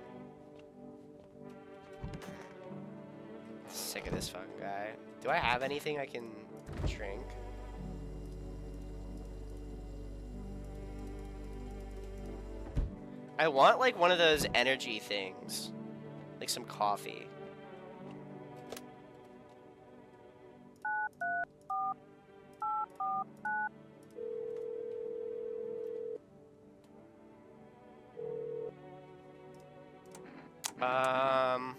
[SPEAKER 1] Sick of this fucking guy. Do I have anything I can drink? I want like one of those energy things. Like some coffee. Um...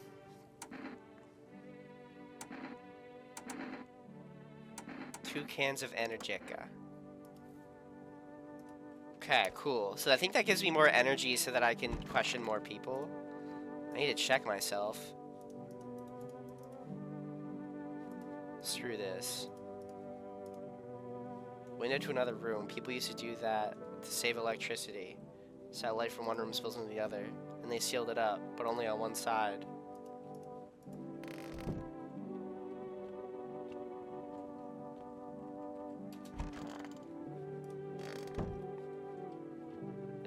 [SPEAKER 1] 2 cans of Energica. Okay, cool. So I think that gives me more energy so that I can question more people. I need to check myself. Screw this. Window to another room. People used to do that to save electricity. Satellite from one room spills into the other. And they sealed it up, but only on one side.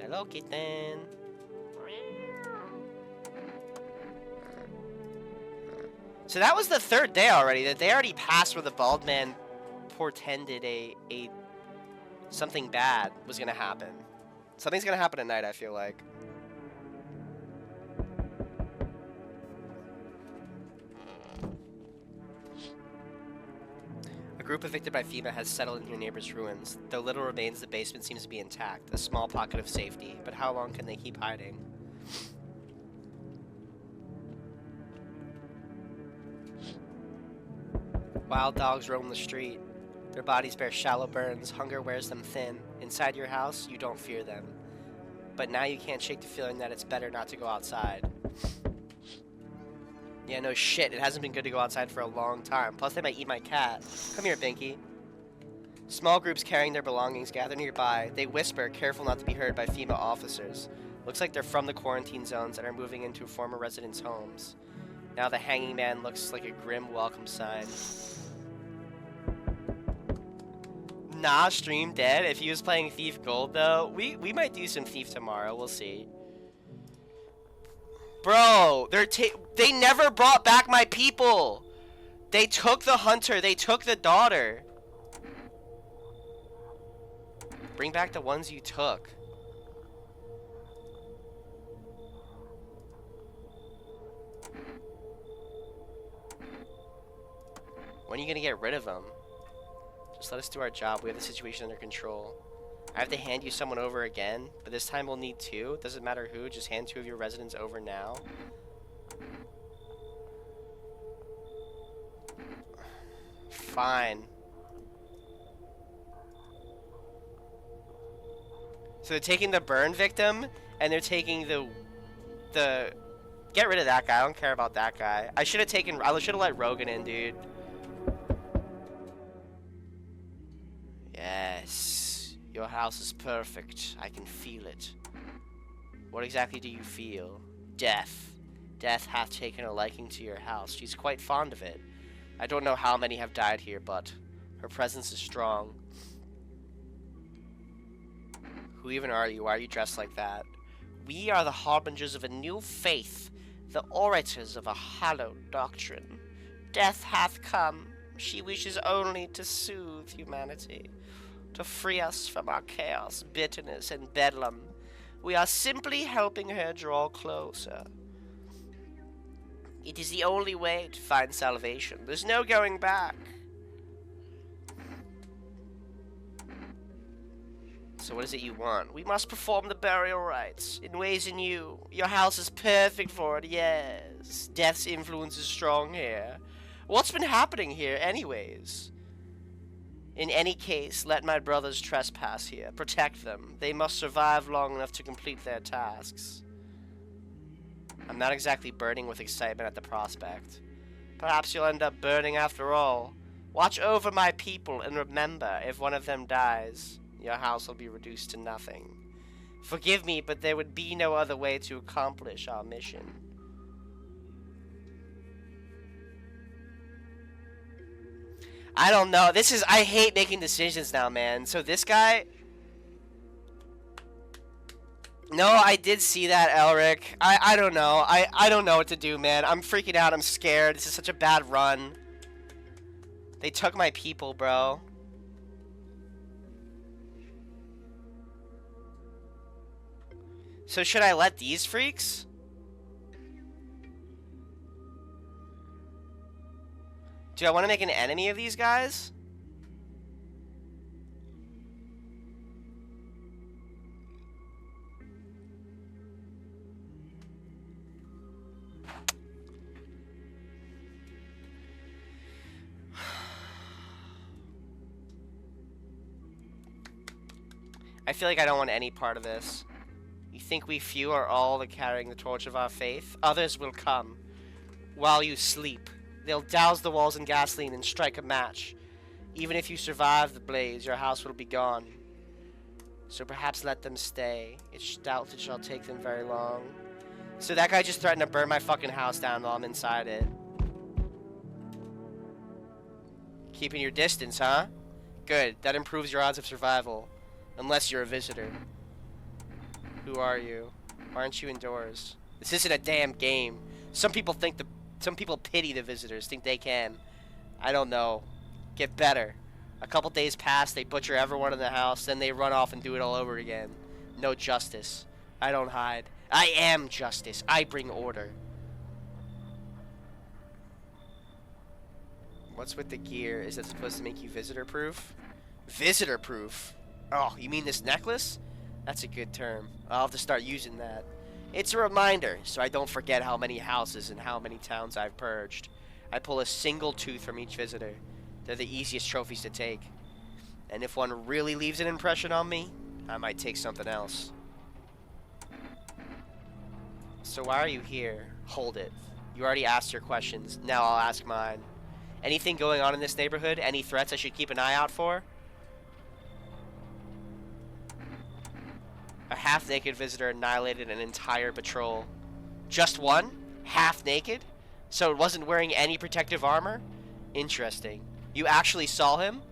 [SPEAKER 1] Hello, kitten. So that was the 3rd day already. That they already passed where the bald man portended a something bad was gonna happen. Something's gonna happen at night, I feel like. A group evicted by FEMA has settled in your neighbor's ruins. Though little remains, the basement seems to be intact, a small pocket of safety. But how long can they keep hiding? Wild dogs roam the street. Their bodies bear shallow burns. Hunger wears them thin. Inside your house, you don't fear them. But now you can't shake the feeling that it's better not to go outside. Yeah, no shit. It hasn't been good to go outside for a long time. Plus, they might eat my cat. Come here, Binky. Small groups carrying their belongings gather nearby. They whisper, careful not to be heard by FEMA officers. Looks like they're from the quarantine zones and are moving into former residents' homes. Now the hanging man looks like a grim welcome sign. Nah, stream dead. If he was playing Thief Gold, though, we might do some Thief tomorrow. We'll see. Bro, they never brought back my people. They took the hunter. They took the daughter. Bring back the ones you took. When are you gonna get rid of them? Just let us do our job. We have the situation under control. I have to hand you someone over again, but this time we'll need 2. Doesn't matter who, just hand 2 of your residents over now. Fine. So they're taking the burn victim, and they're taking the... Get rid of that guy. I don't care about that guy. I should have let Rogan in, dude. Yes. Your house is perfect. I can feel it. What exactly do you feel? Death. Death hath taken a liking to your house. She's quite fond of it. I don't know how many have died here, but her presence is strong. Who even are you? Why are you dressed like that? We are the harbingers of a new faith, the orators of a hallowed doctrine. Death hath come. She wishes only to soothe humanity, to free us from our chaos, bitterness, and bedlam. We are simply helping her draw closer. It is the only way to find salvation. There's no going back. So what is it you want? We must perform the burial rites in ways in you. Your house is perfect for it, yes. Death's influence is strong here. What's been happening here anyways? In any case, let my brothers trespass here. Protect them. They must survive long enough to complete their tasks. I'm not exactly burning with excitement at the prospect. Perhaps you'll end up burning after all. Watch over my people, and remember, if one of them dies, your house will be reduced to nothing. Forgive me, but there would be no other way to accomplish our mission. I don't know. I hate making decisions now, man. So this guy... No, I did see that, Elric. I don't know. I don't know what to do, man. I'm freaking out. I'm scared. This is such a bad run. They took my people, bro. So should I let these freaks? Do I want to make an enemy of these guys? I feel like I don't want any part of this. You think we few are all the carrying the torch of our faith? Others will come. While you sleep, they'll douse the walls in gasoline and strike a match. Even if you survive the blaze, your house will be gone. So perhaps let them stay. It's doubt it shall take them very long. So that guy just threatened to burn my fucking house down while I'm inside it. Keeping your distance, huh? Good. That improves your odds of survival. Unless you're a visitor. Who are you? Why aren't you indoors? This isn't a damn game. Some people pity the visitors, think they can. I don't know. Get better. A couple days pass, they butcher everyone in the house, then they run off and do it all over again. No justice. I don't hide. I am justice. I bring order. What's with the gear? Is that supposed to make you visitor-proof? Visitor-proof? Oh, you mean this necklace? That's a good term. I'll have to start using that. It's a reminder, so I don't forget how many houses and how many towns I've purged. I pull a single tooth from each visitor. They're the easiest trophies to take. And if one really leaves an impression on me, I might take something else. So why are you here? Hold it. You already asked your questions. Now I'll ask mine. Anything going on in this neighborhood? Any threats I should keep an eye out for? A half-naked visitor annihilated an entire patrol. Just one? Half-naked? So it wasn't wearing any protective armor? Interesting. You actually saw him?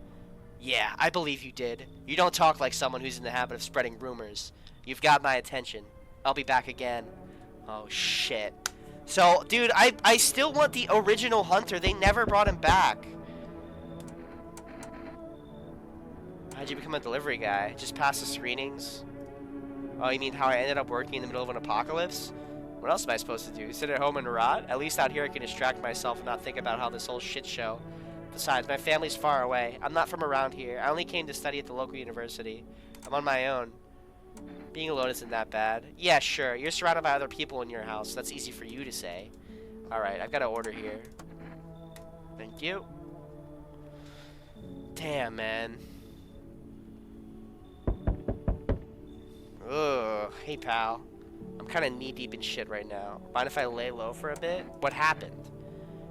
[SPEAKER 1] Yeah, I believe you did. You don't talk like someone who's in the habit of spreading rumors. You've got my attention. I'll be back again. Oh, shit. So, dude, I still want the original Hunter. They never brought him back. How'd you become a delivery guy? Just pass the screenings? Oh, you mean how I ended up working in the middle of an apocalypse? What else am I supposed to do? Sit at home and rot? At least out here I can distract myself and not think about how this whole shit show. Besides, my family's far away. I'm not from around here. I only came to study at the local university. I'm on my own. Being alone isn't that bad. Yeah, sure. You're surrounded by other people in your house. That's easy for you to say. Alright, I've got an order here. Thank you. Damn, man. Ugh. Hey, pal. I'm kind of knee-deep in shit right now. Mind if I lay low for a bit? What happened?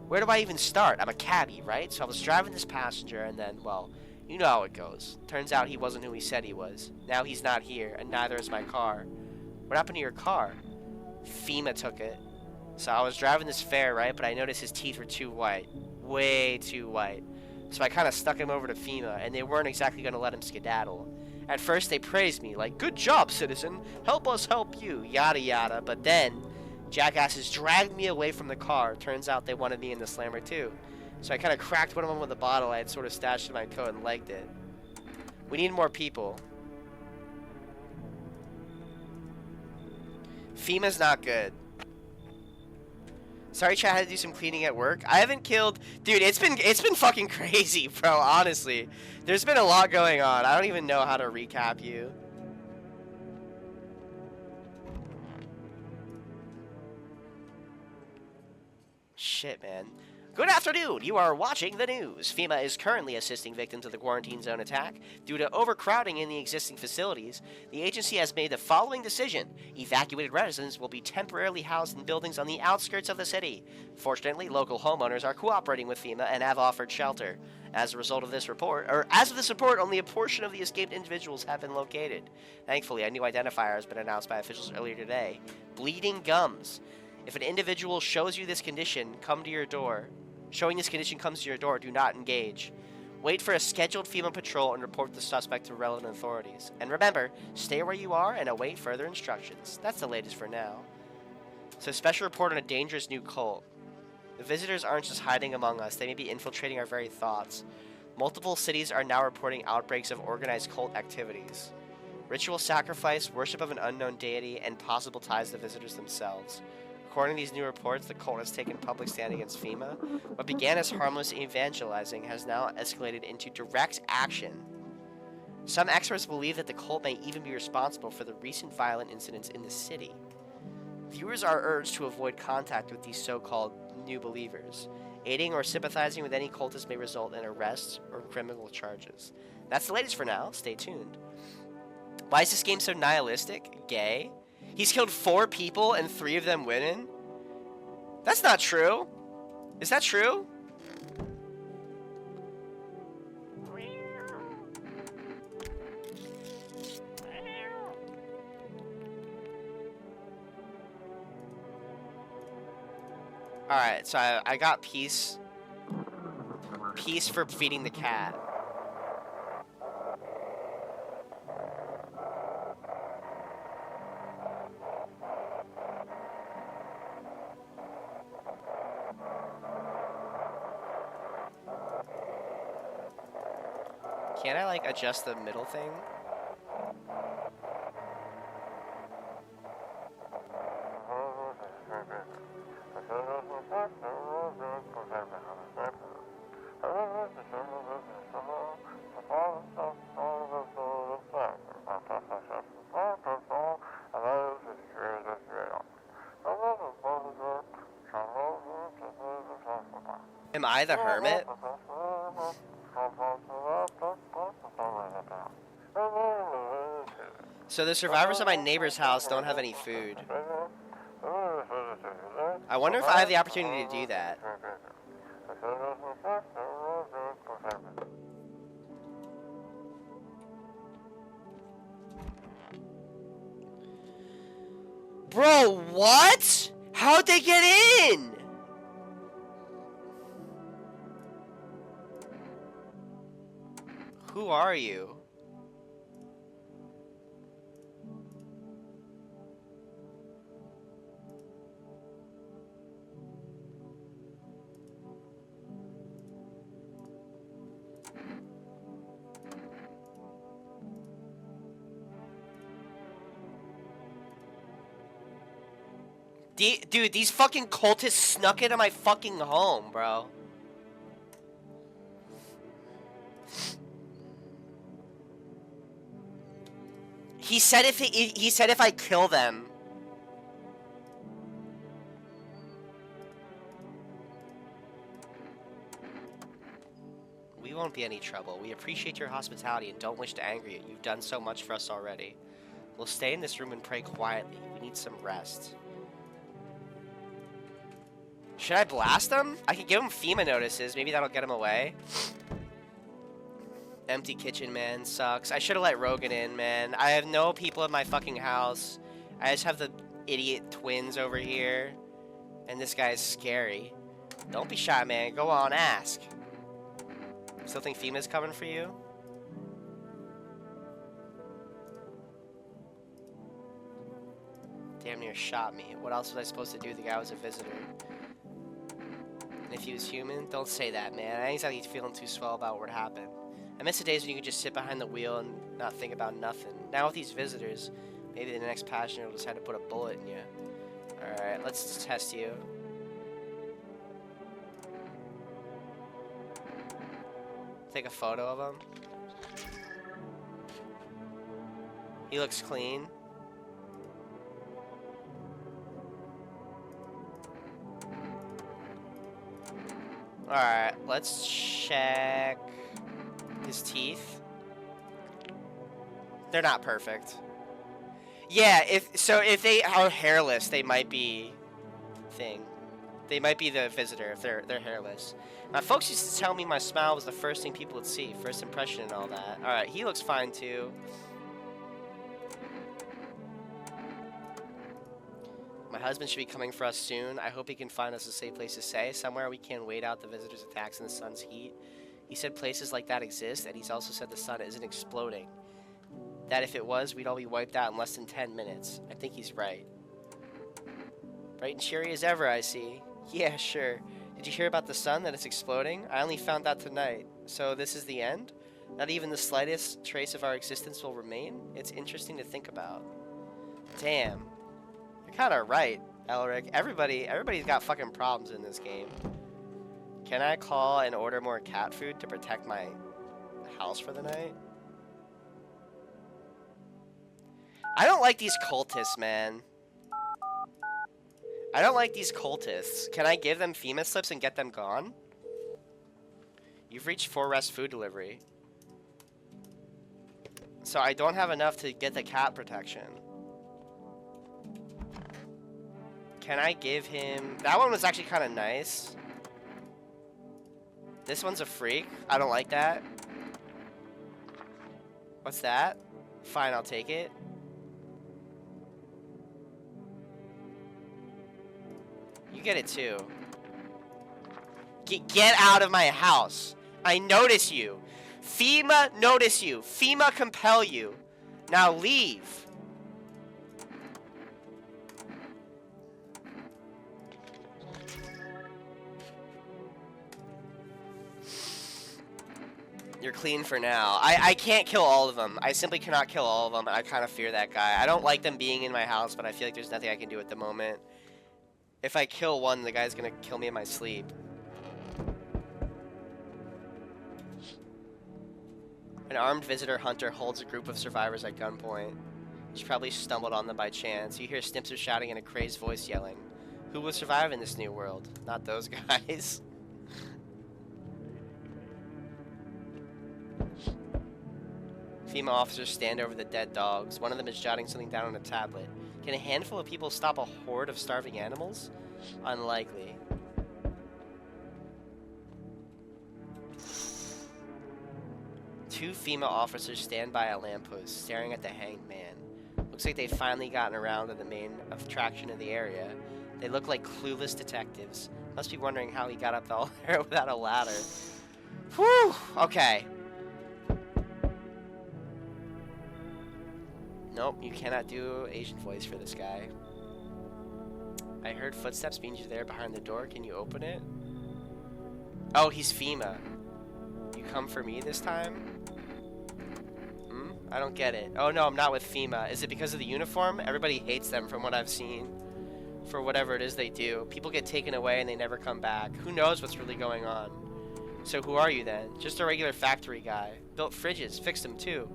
[SPEAKER 1] Where do I even start? I'm a cabbie, right? So I was driving this passenger and then, well, you know how it goes. Turns out he wasn't who he said he was. Now he's not here, and neither is my car. What happened to your car? FEMA took it. So I was driving this fare, right? But I noticed his teeth were too white. Way too white. So I kind of stuck him over to FEMA, and they weren't exactly going to let him skedaddle. At first, they praised me, like, good job, citizen. Help us help you, yada yada. But then, jackasses dragged me away from the car. Turns out they wanted me in the slammer, too. So I kind of cracked one of them with a bottle I had sort of stashed in my coat and legged it. We need more people. FEMA's not good. Sorry, chat, I had to do some cleaning at work. I haven't killed... Dude, it's been fucking crazy, bro, honestly. There's been a lot going on. I don't even know how to recap you. Shit, man. Good afternoon. You are watching the news. FEMA is currently assisting victims of the quarantine zone attack. Due to overcrowding in the existing facilities, the agency has made the following decision. Evacuated residents will be temporarily housed in buildings on the outskirts of the city. Fortunately, local homeowners are cooperating with FEMA and have offered shelter. As a result of this report, only a portion of the escaped individuals have been located. Thankfully, a new identifier has been announced by officials earlier today. Bleeding gums. If an individual shows you this condition, come to your door. Showing this condition comes to your door, do not engage. Wait for a scheduled FEMA patrol and report the suspect to relevant authorities. And remember, stay where you are and await further instructions. That's the latest for now. So, special report on a dangerous new cult. The visitors aren't just hiding among us, they may be infiltrating our very thoughts. Multiple cities are now reporting outbreaks of organized cult activities. Ritual sacrifice, worship of an unknown deity, and possible ties to visitors themselves. According to these new reports, the cult has taken public stand against FEMA. What began as harmless evangelizing has now escalated into direct action. Some experts believe that the cult may even be responsible for the recent violent incidents in the city. Viewers are urged to avoid contact with these so-called new believers. Aiding or sympathizing with any cultist may result in arrests or criminal charges. That's the latest for now. Stay tuned. Why is this game so nihilistic? Gay? He's killed 4 people and 3 of them women? That's not true. Is that true? Alright, so I got peace. Peace for feeding the cat. Can't I, like, adjust the middle thing? Am I the hermit? So the survivors of my neighbor's house don't have any food. I wonder if I have the opportunity to do that. Bro, what? How'd they get in? Who are you? Dude, these fucking cultists snuck into my fucking home, bro. He said if I kill them. We won't be any trouble. We appreciate your hospitality and don't wish to anger you. You've done so much for us already. We'll stay in this room and pray quietly. We need some rest. Should I blast them? I could give them FEMA notices. Maybe that'll get them away. Empty kitchen, man. Sucks. I should have let Rogan in, man. I have no people in my fucking house. I just have the idiot twins over here. And this guy's scary. Don't be shy, man. Go on, ask. Still think FEMA's coming for you? Damn near shot me. What else was I supposed to do? The guy was a visitor. And if he was human? Don't say that, man. I ain't exactly feeling too swell about what happened. I miss the days when you could just sit behind the wheel and not think about nothing. Now with these visitors, maybe the next passenger will decide to put a bullet in you. Alright, let's test you. Take a photo of him. He looks clean. Alright, let's check his teeth. They're not perfect. Yeah, if they are hairless, they might be They might be the visitor if they're hairless. My folks used to tell me my smile was the first thing people would see, first impression and all that. Alright, he looks fine too. My husband should be coming for us soon. I hope he can find us a safe place to stay, somewhere we can wait out the visitors' attacks in the sun's heat. He said places like that exist, and he's also said the sun isn't exploding. That if it was, we'd all be wiped out in less than 10 minutes. I think he's right. Bright and cheery as ever, I see. Yeah, sure. Did you hear about the sun, that it's exploding? I only found out tonight. So this is the end? Not even the slightest trace of our existence will remain? It's interesting to think about. Damn. You're kind of right, Elric. Everybody's got fucking problems in this game. Can I call and order more cat food to protect my house for the night? I don't like these cultists, man. I don't like these cultists. Can I give them FEMA slips and get them gone? You've reached 4 rest food delivery. So I don't have enough to get the cat protection. Can I give him... That one was actually kind of nice. This one's a freak. I don't like that. What's that? Fine, I'll take it. You get it too. Get out of my house. I notice you. FEMA notice you. FEMA compel you. Now leave. You're clean for now. I can't kill all of them. I simply cannot kill all of them. I kind of fear that guy. I don't like them being in my house, but I feel like there's nothing I can do at the moment. If I kill one, the guy's gonna kill me in my sleep. An armed visitor hunter holds a group of survivors at gunpoint. He's probably stumbled on them by chance. You hear snips of shouting and a crazed voice yelling. Who will survive in this new world? Not those guys. FEMA officers stand over the dead dogs. One of them is jotting something down on a tablet. Can a handful of people stop a horde of starving animals? Unlikely. Two FEMA officers stand by a lamppost, staring at the hanged man. Looks like they've finally gotten around to the main attraction of the area. They look like clueless detectives. Must be wondering how he got up all there without a ladder. Whew! Okay. Nope, you cannot do Asian voice for this guy. I heard footsteps means you're there behind the door. Can you open it? Oh, he's FEMA. You come for me this time? Hmm? I don't get it. Oh no, I'm not with FEMA. Is it because of the uniform? Everybody hates them from what I've seen. For whatever it is they do. People get taken away and they never come back. Who knows what's really going on? So who are you then? Just a regular factory guy. Built fridges, fixed them too.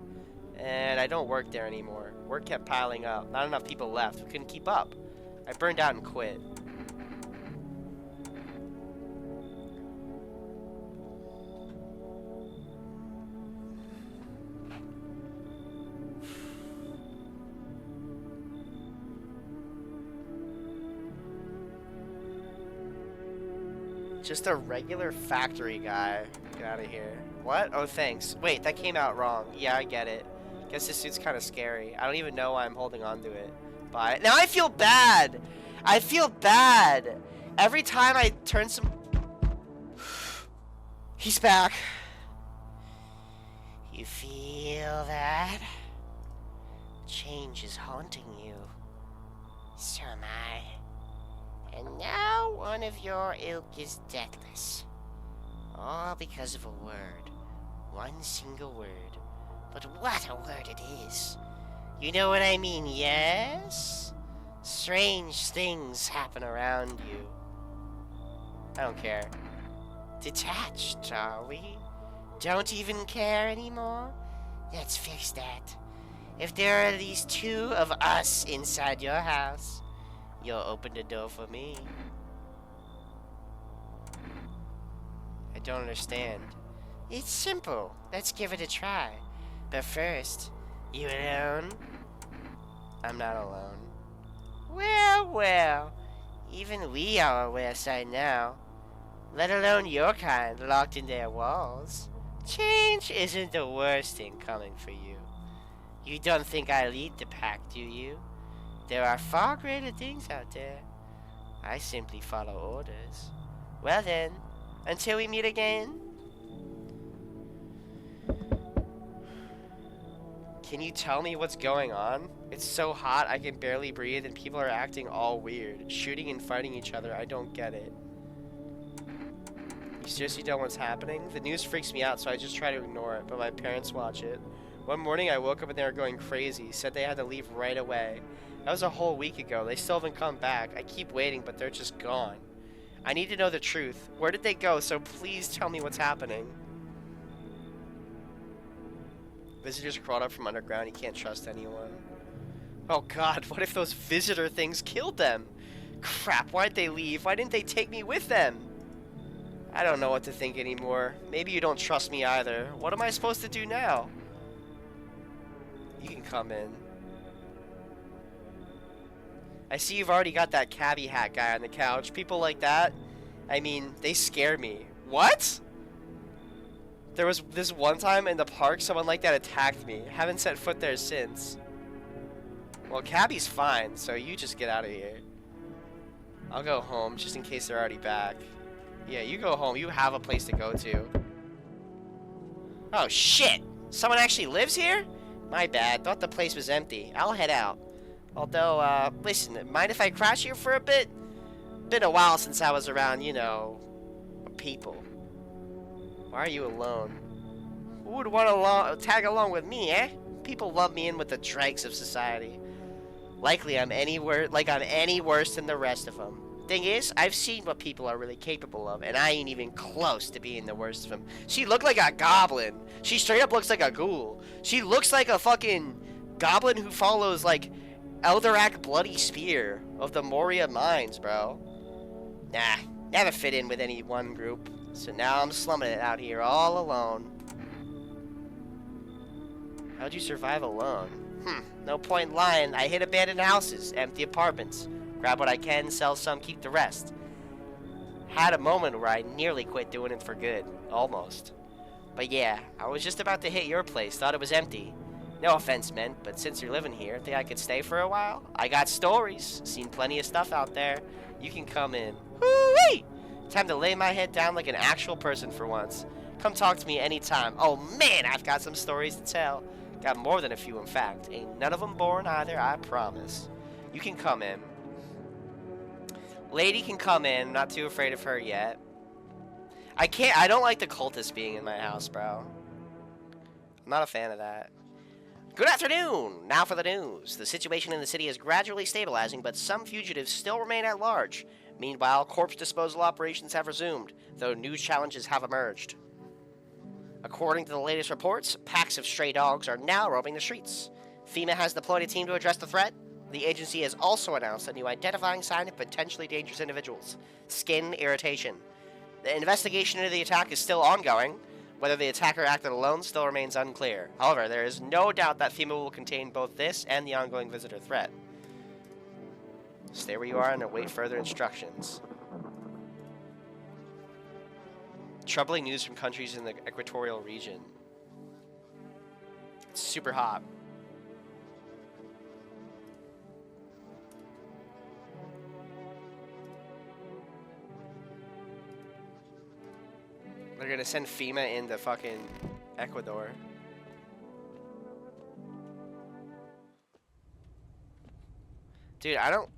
[SPEAKER 1] And I don't work there anymore. Work kept piling up. Not enough people left. We couldn't keep up. I burned out and quit. Just a regular factory guy. Get out of here. What? Oh, thanks. Wait, that came out wrong. Yeah, I get it. Guess this suit's kind of scary. I don't even know why I'm holding on to it. Bye. Now I feel bad. I feel bad. Every time I turn some... He's back. You feel that? Change is haunting you. So am I. And now one of your ilk is deathless. All because of a word. One single word. But what a word it is. You know what I mean, yes? Strange things happen around you. I don't care. Detached, are we? Don't even care anymore? Let's fix that. If there are at least two of us inside your house, you'll open the door for me. I don't understand. It's simple. Let's give it a try. But first, you alone? I'm not alone. Well, well. Even we are on our side now. Let alone your kind locked in their walls. Change isn't the worst thing coming for you. You don't think I lead the pack, do you? There are far greater things out there. I simply follow orders. Well then, until we meet again. Can you tell me what's going on? It's so hot I can barely breathe and people are acting all weird. Shooting and fighting each other. I don't get it. You seriously don't know what's happening? The news freaks me out, so I just try to ignore it, but my parents watch it. One morning I woke up and they were going crazy. Said they had to leave right away. That was a whole week ago. They still haven't come back. I keep waiting, but they're just gone. I need to know the truth. Where did they go? So please tell me what's happening. Visitors crawled up from underground. You can't trust anyone. Oh god, what if those visitor things killed them? Crap, why'd they leave? Why didn't they take me with them? I don't know what to think anymore. Maybe you don't trust me either. What am I supposed to do now? You can come in. I see you've already got that cabbie hat guy on the couch. People like that, I mean, they scare me. What? There was this one time in the park, someone like that attacked me. Haven't set foot there since. Well, cabbie's fine, so you just get out of here. I'll go home, just in case they're already back. Yeah, you go home. You have a place to go to. Oh, shit! Someone actually lives here? My bad. Thought the place was empty. I'll head out. Although, listen, mind if I crash here for a bit? Been a while since I was around, you know, people. Why are you alone? Who would want to tag along with me, eh? People love me in with the dregs of society. Likely I'm any worse than the rest of them. Thing is, I've seen what people are really capable of, and I ain't even close to being the worst of them. She looked like a goblin. She straight up looks like a ghoul. She looks like a fucking goblin who follows, like, Eldarak Bloody Spear of the Moria Mines, bro. Nah, never fit in with any one group. So now I'm slumming it out here all alone. How'd you survive alone? No point lying. I hit abandoned houses, empty apartments. Grab what I can, sell some, keep the rest. Had a moment where I nearly quit doing it for good. Almost. But yeah, I was just about to hit your place, thought it was empty. No offense meant, but since you're living here, think I could stay for a while? I got stories, seen plenty of stuff out there. You can come in. Woo-wee! Time to lay my head down like an actual person for once. Come talk to me anytime. Oh man, I've got some stories to tell. Got more than a few, in fact. Ain't none of them boring either, I promise. You can come in. Lady can come in. I'm not too afraid of her yet. I don't like the cultists being in my house, bro. I'm not a fan of that. Good afternoon! Now for the news. The situation in the city is gradually stabilizing, but some fugitives still remain at large. Meanwhile, corpse disposal operations have resumed, though new challenges have emerged. According to the latest reports, packs of stray dogs are now roaming the streets. FEMA has deployed a team to address the threat. The agency has also announced a new identifying sign of potentially dangerous individuals: skin irritation. The investigation into the attack is still ongoing. Whether the attacker acted alone still remains unclear. However, there is no doubt that FEMA will contain both this and the ongoing visitor threat. Stay where you are and await further instructions. Troubling news from countries in the equatorial region. It's super hot. They're gonna send FEMA into fucking Ecuador. Dude, I don't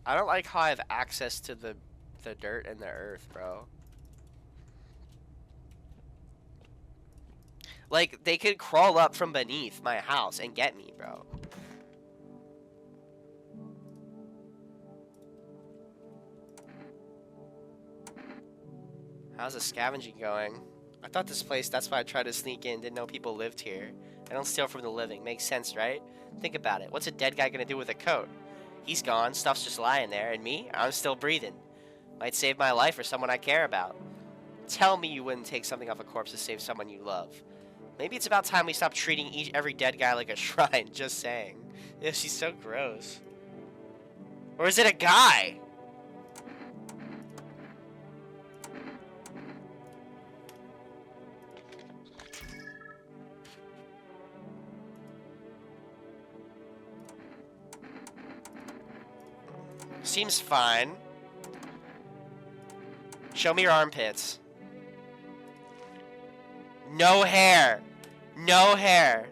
[SPEAKER 1] like how I have access to the dirt and the earth, bro. Like, they could crawl up from beneath my house and get me, bro. How's the scavenging going? I thought this place, that's why I tried to sneak in, didn't know people lived here. I don't steal from the living, makes sense, right? Think about it, what's a dead guy gonna do with a coat? He's gone, stuff's just lying there, and me, I'm still breathing. Might save my life or someone I care about. Tell me you wouldn't take something off a corpse to save someone you love. Maybe it's about time we stop treating every dead guy like a shrine, just saying. Yeah, she's so gross. Or is it a guy? Seems fine. Show me your armpits. No hair. No hair.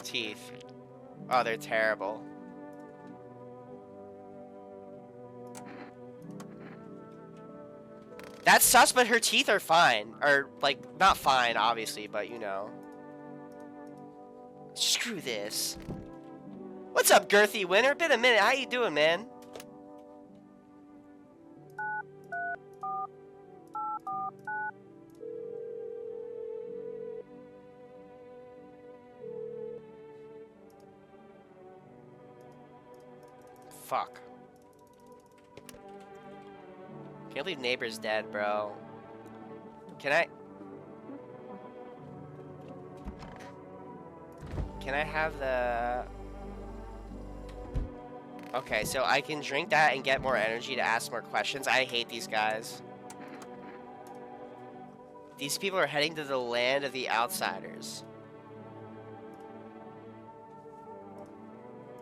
[SPEAKER 1] Teeth. Oh, they're terrible. That's sus, but her teeth are fine. Or, like, not fine, obviously, but you know. Screw this. What's up, girthy winner? Been a minute. How you doing, man? Fuck. Can't believe neighbor's dead, bro. Can I have the... Okay, so I can drink that and get more energy to ask more questions. I hate these guys. These people are heading to the land of the outsiders.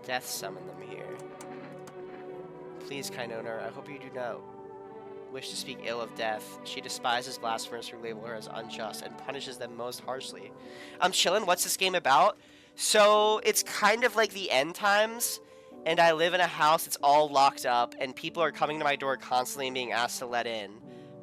[SPEAKER 1] Death summoned them here. Please, kind owner, I hope you do not wish to speak ill of death. She despises blasphemers who label her as unjust and punishes them most harshly. I'm chillin'. What's this game about? So, it's kind of like the end times, and I live in a house that's all locked up, and people are coming to my door constantly and being asked to let in.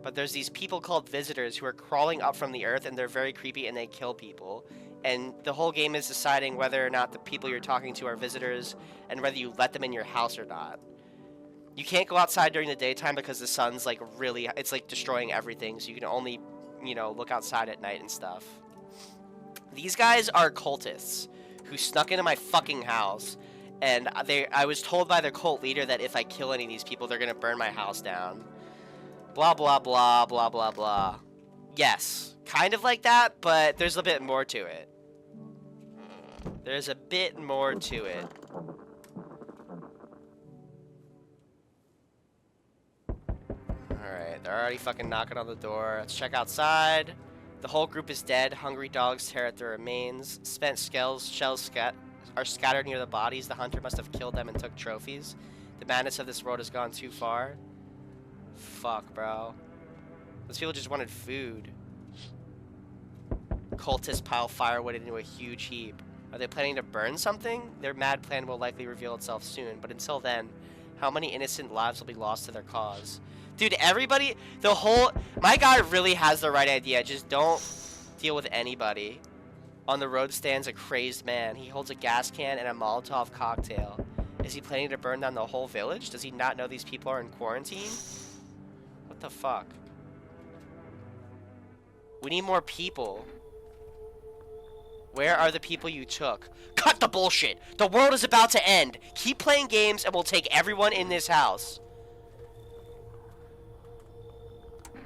[SPEAKER 1] But there's these people called visitors who are crawling up from the earth, and they're very creepy, and they kill people. And the whole game is deciding whether or not the people you're talking to are visitors, and whether you let them in your house or not. You can't go outside during the daytime because the sun's like really, it's like destroying everything, so you can only, you know, look outside at night and stuff. These guys are cultists who snuck into my fucking house, and I was told by their cult leader that if I kill any of these people, they're gonna burn my house down. Blah, blah, blah, blah, blah, blah. Yes, kind of like that, but there's a bit more to it. There's a bit more to it. Alright, they're already fucking knocking on the door. Let's check outside. The whole group is dead. Hungry dogs tear at their remains. Spent shells are scattered near the bodies. The hunter must have killed them and took trophies. The madness of this world has gone too far. Fuck, bro. Those people just wanted food. Cultists pile firewood into a huge heap. Are they planning to burn something? Their mad plan will likely reveal itself soon, but until then, how many innocent lives will be lost to their cause? Dude, everybody, my guy really has the right idea. Just don't deal with anybody. On the road stands a crazed man. He holds a gas can and a Molotov cocktail. Is he planning to burn down the whole village? Does he not know these people are in quarantine? What the fuck? We need more people. Where are the people you took? Cut the bullshit! The world is about to end! Keep playing games and we'll take everyone in this house.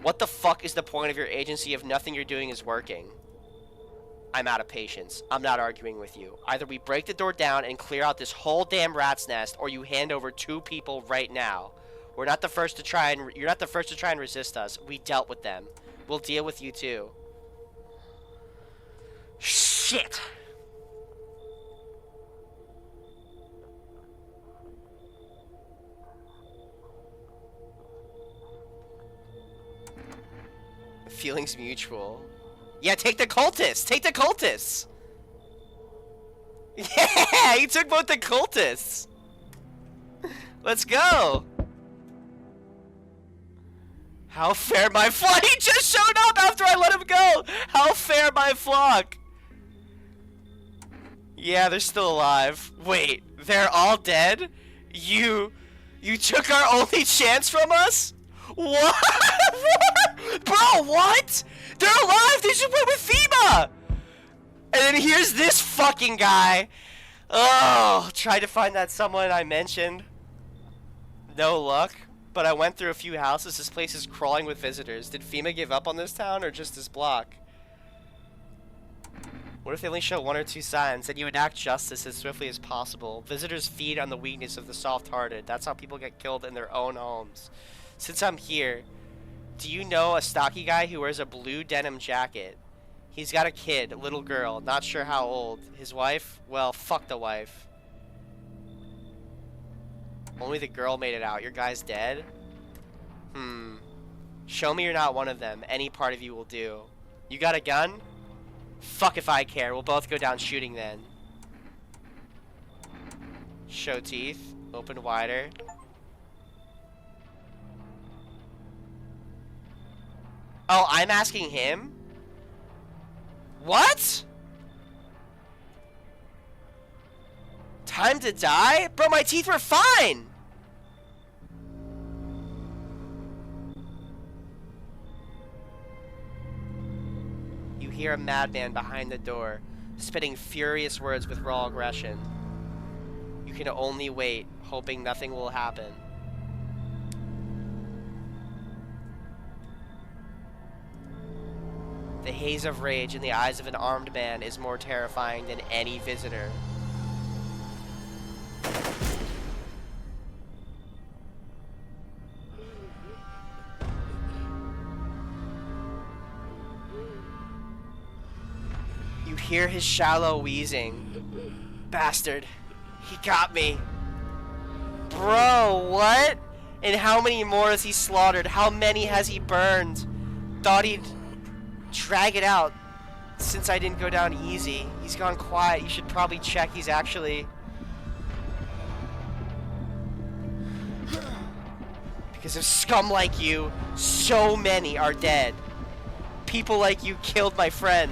[SPEAKER 1] What the fuck is the point of your agency if nothing you're doing is working? I'm out of patience. I'm not arguing with you. Either we break the door down and clear out this whole damn rat's nest, or you hand over 2 people right now. You're not the first to try and resist us. We dealt with them. We'll deal with you too. Shit! Feelings mutual. Yeah, take the cultists! Take the cultists! Yeah! He took both the cultists! Let's go! How fair my flock! He just showed up after I let him go! How fair my flock! Yeah, they're still alive. Wait, they're all dead? You took our only chance from us? What? Bro, what? They're alive! They just went with FEMA! And then here's this fucking guy. Oh, tried to find that someone I mentioned. No luck. But I went through a few houses. This place is crawling with visitors. Did FEMA give up on this town or just this block? What if they only show 1 or 2 signs? Then you enact justice as swiftly as possible. Visitors feed on the weakness of the soft-hearted. That's how people get killed in their own homes. Since I'm here, do you know a stocky guy who wears a blue denim jacket? He's got a kid, a little girl, not sure how old. His wife? Well, fuck the wife. Only the girl made it out. Your guy's dead? Show me you're not one of them. Any part of you will do. You got a gun? Fuck if I care. We'll both go down shooting then. Show teeth. Open wider. Oh, I'm asking him? What? Time to die? Bro, my teeth were fine! You hear a madman behind the door, spitting furious words with raw aggression. You can only wait, hoping nothing will happen. The haze of rage in the eyes of an armed man is more terrifying than any visitor. You hear his shallow wheezing. Bastard. He got me. Bro, what? And how many more has he slaughtered? How many has he burned? Thought he'd drag it out since I didn't go down easy. He's gone quiet. You should probably check he's actually... Because of scum like you, so many are dead. People like you killed my friend.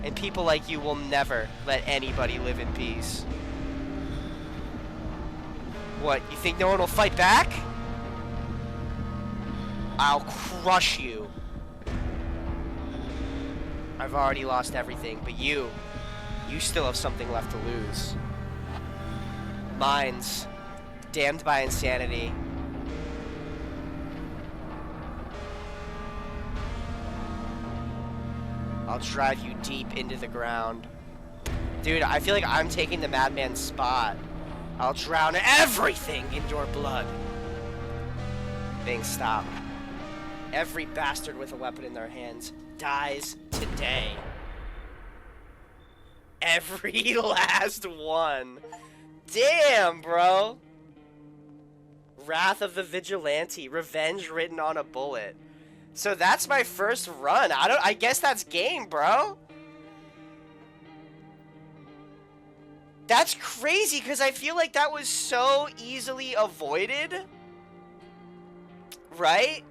[SPEAKER 1] And people like you will never let anybody live in peace. What, you think no one will fight back? I'll crush you. I've already lost everything, but you still have something left to lose. Minds, damned by insanity. I'll drive you deep into the ground. Dude, I feel like I'm taking the madman's spot. I'll drown everything in your blood. Bing, stop. Every bastard with a weapon in their hands dies today. Every last one. Damn, bro. Wrath of the Vigilante. Revenge written on a bullet. So that's my first run. I guess that's game, bro. That's crazy, because I feel like that was so easily avoided. Right?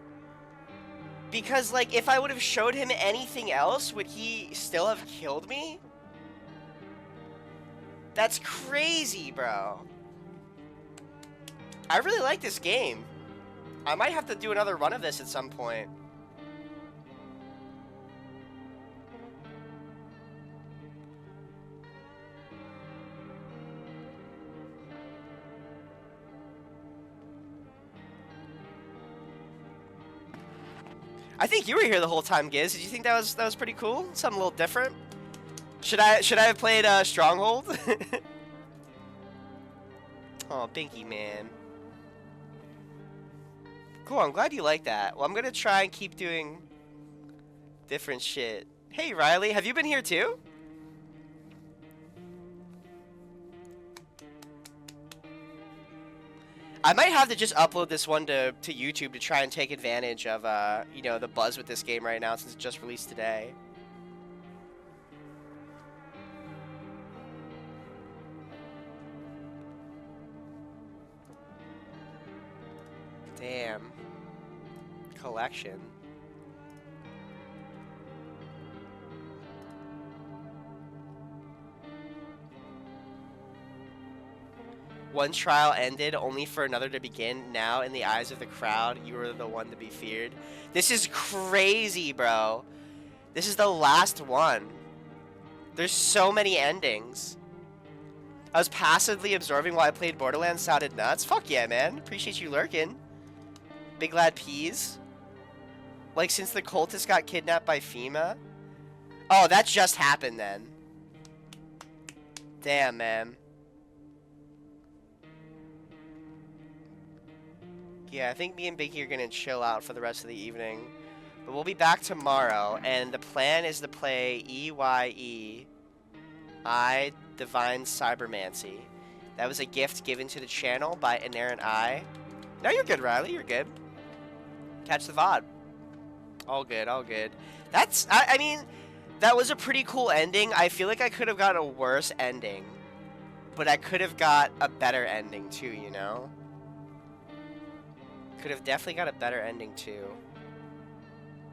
[SPEAKER 1] Because, like, if I would have showed him anything else, would he still have killed me? That's crazy, bro. I really like this game. I might have to do another run of this at some point. I think you were here the whole time, Giz. Did you think that was pretty cool? Something a little different? Should I have played Stronghold? Oh, Binky man. Cool, I'm glad you like that. Well, I'm gonna try and keep doing different shit. Hey, Riley, have you been here too? I might have to just upload this one to YouTube to try and take advantage of, you know, the buzz with this game right now since it just released today. Damn. Collection. One trial ended, only for another to begin. Now, in the eyes of the crowd, you are the one to be feared. This is crazy, bro. This is the last one. There's so many endings. I was passively absorbing while I played Borderlands. Sounded nuts. Fuck yeah, man. Appreciate you lurking. Big Lad Peas. Like, since the cultist got kidnapped by FEMA? Oh, that just happened then. Damn, man. Yeah, I think me and Biggie are gonna chill out for the rest of the evening. But we'll be back tomorrow, and the plan is to play EYE, I Divine Cybermancy. That was a gift given to the channel by Inerrant Eye. No, you're good, Riley, you're good. Catch the VOD. All good, all good. That's, I mean, that was a pretty cool ending. I feel like I could have got a worse ending. But I could have got a better ending too, you know? Could have definitely got a better ending too.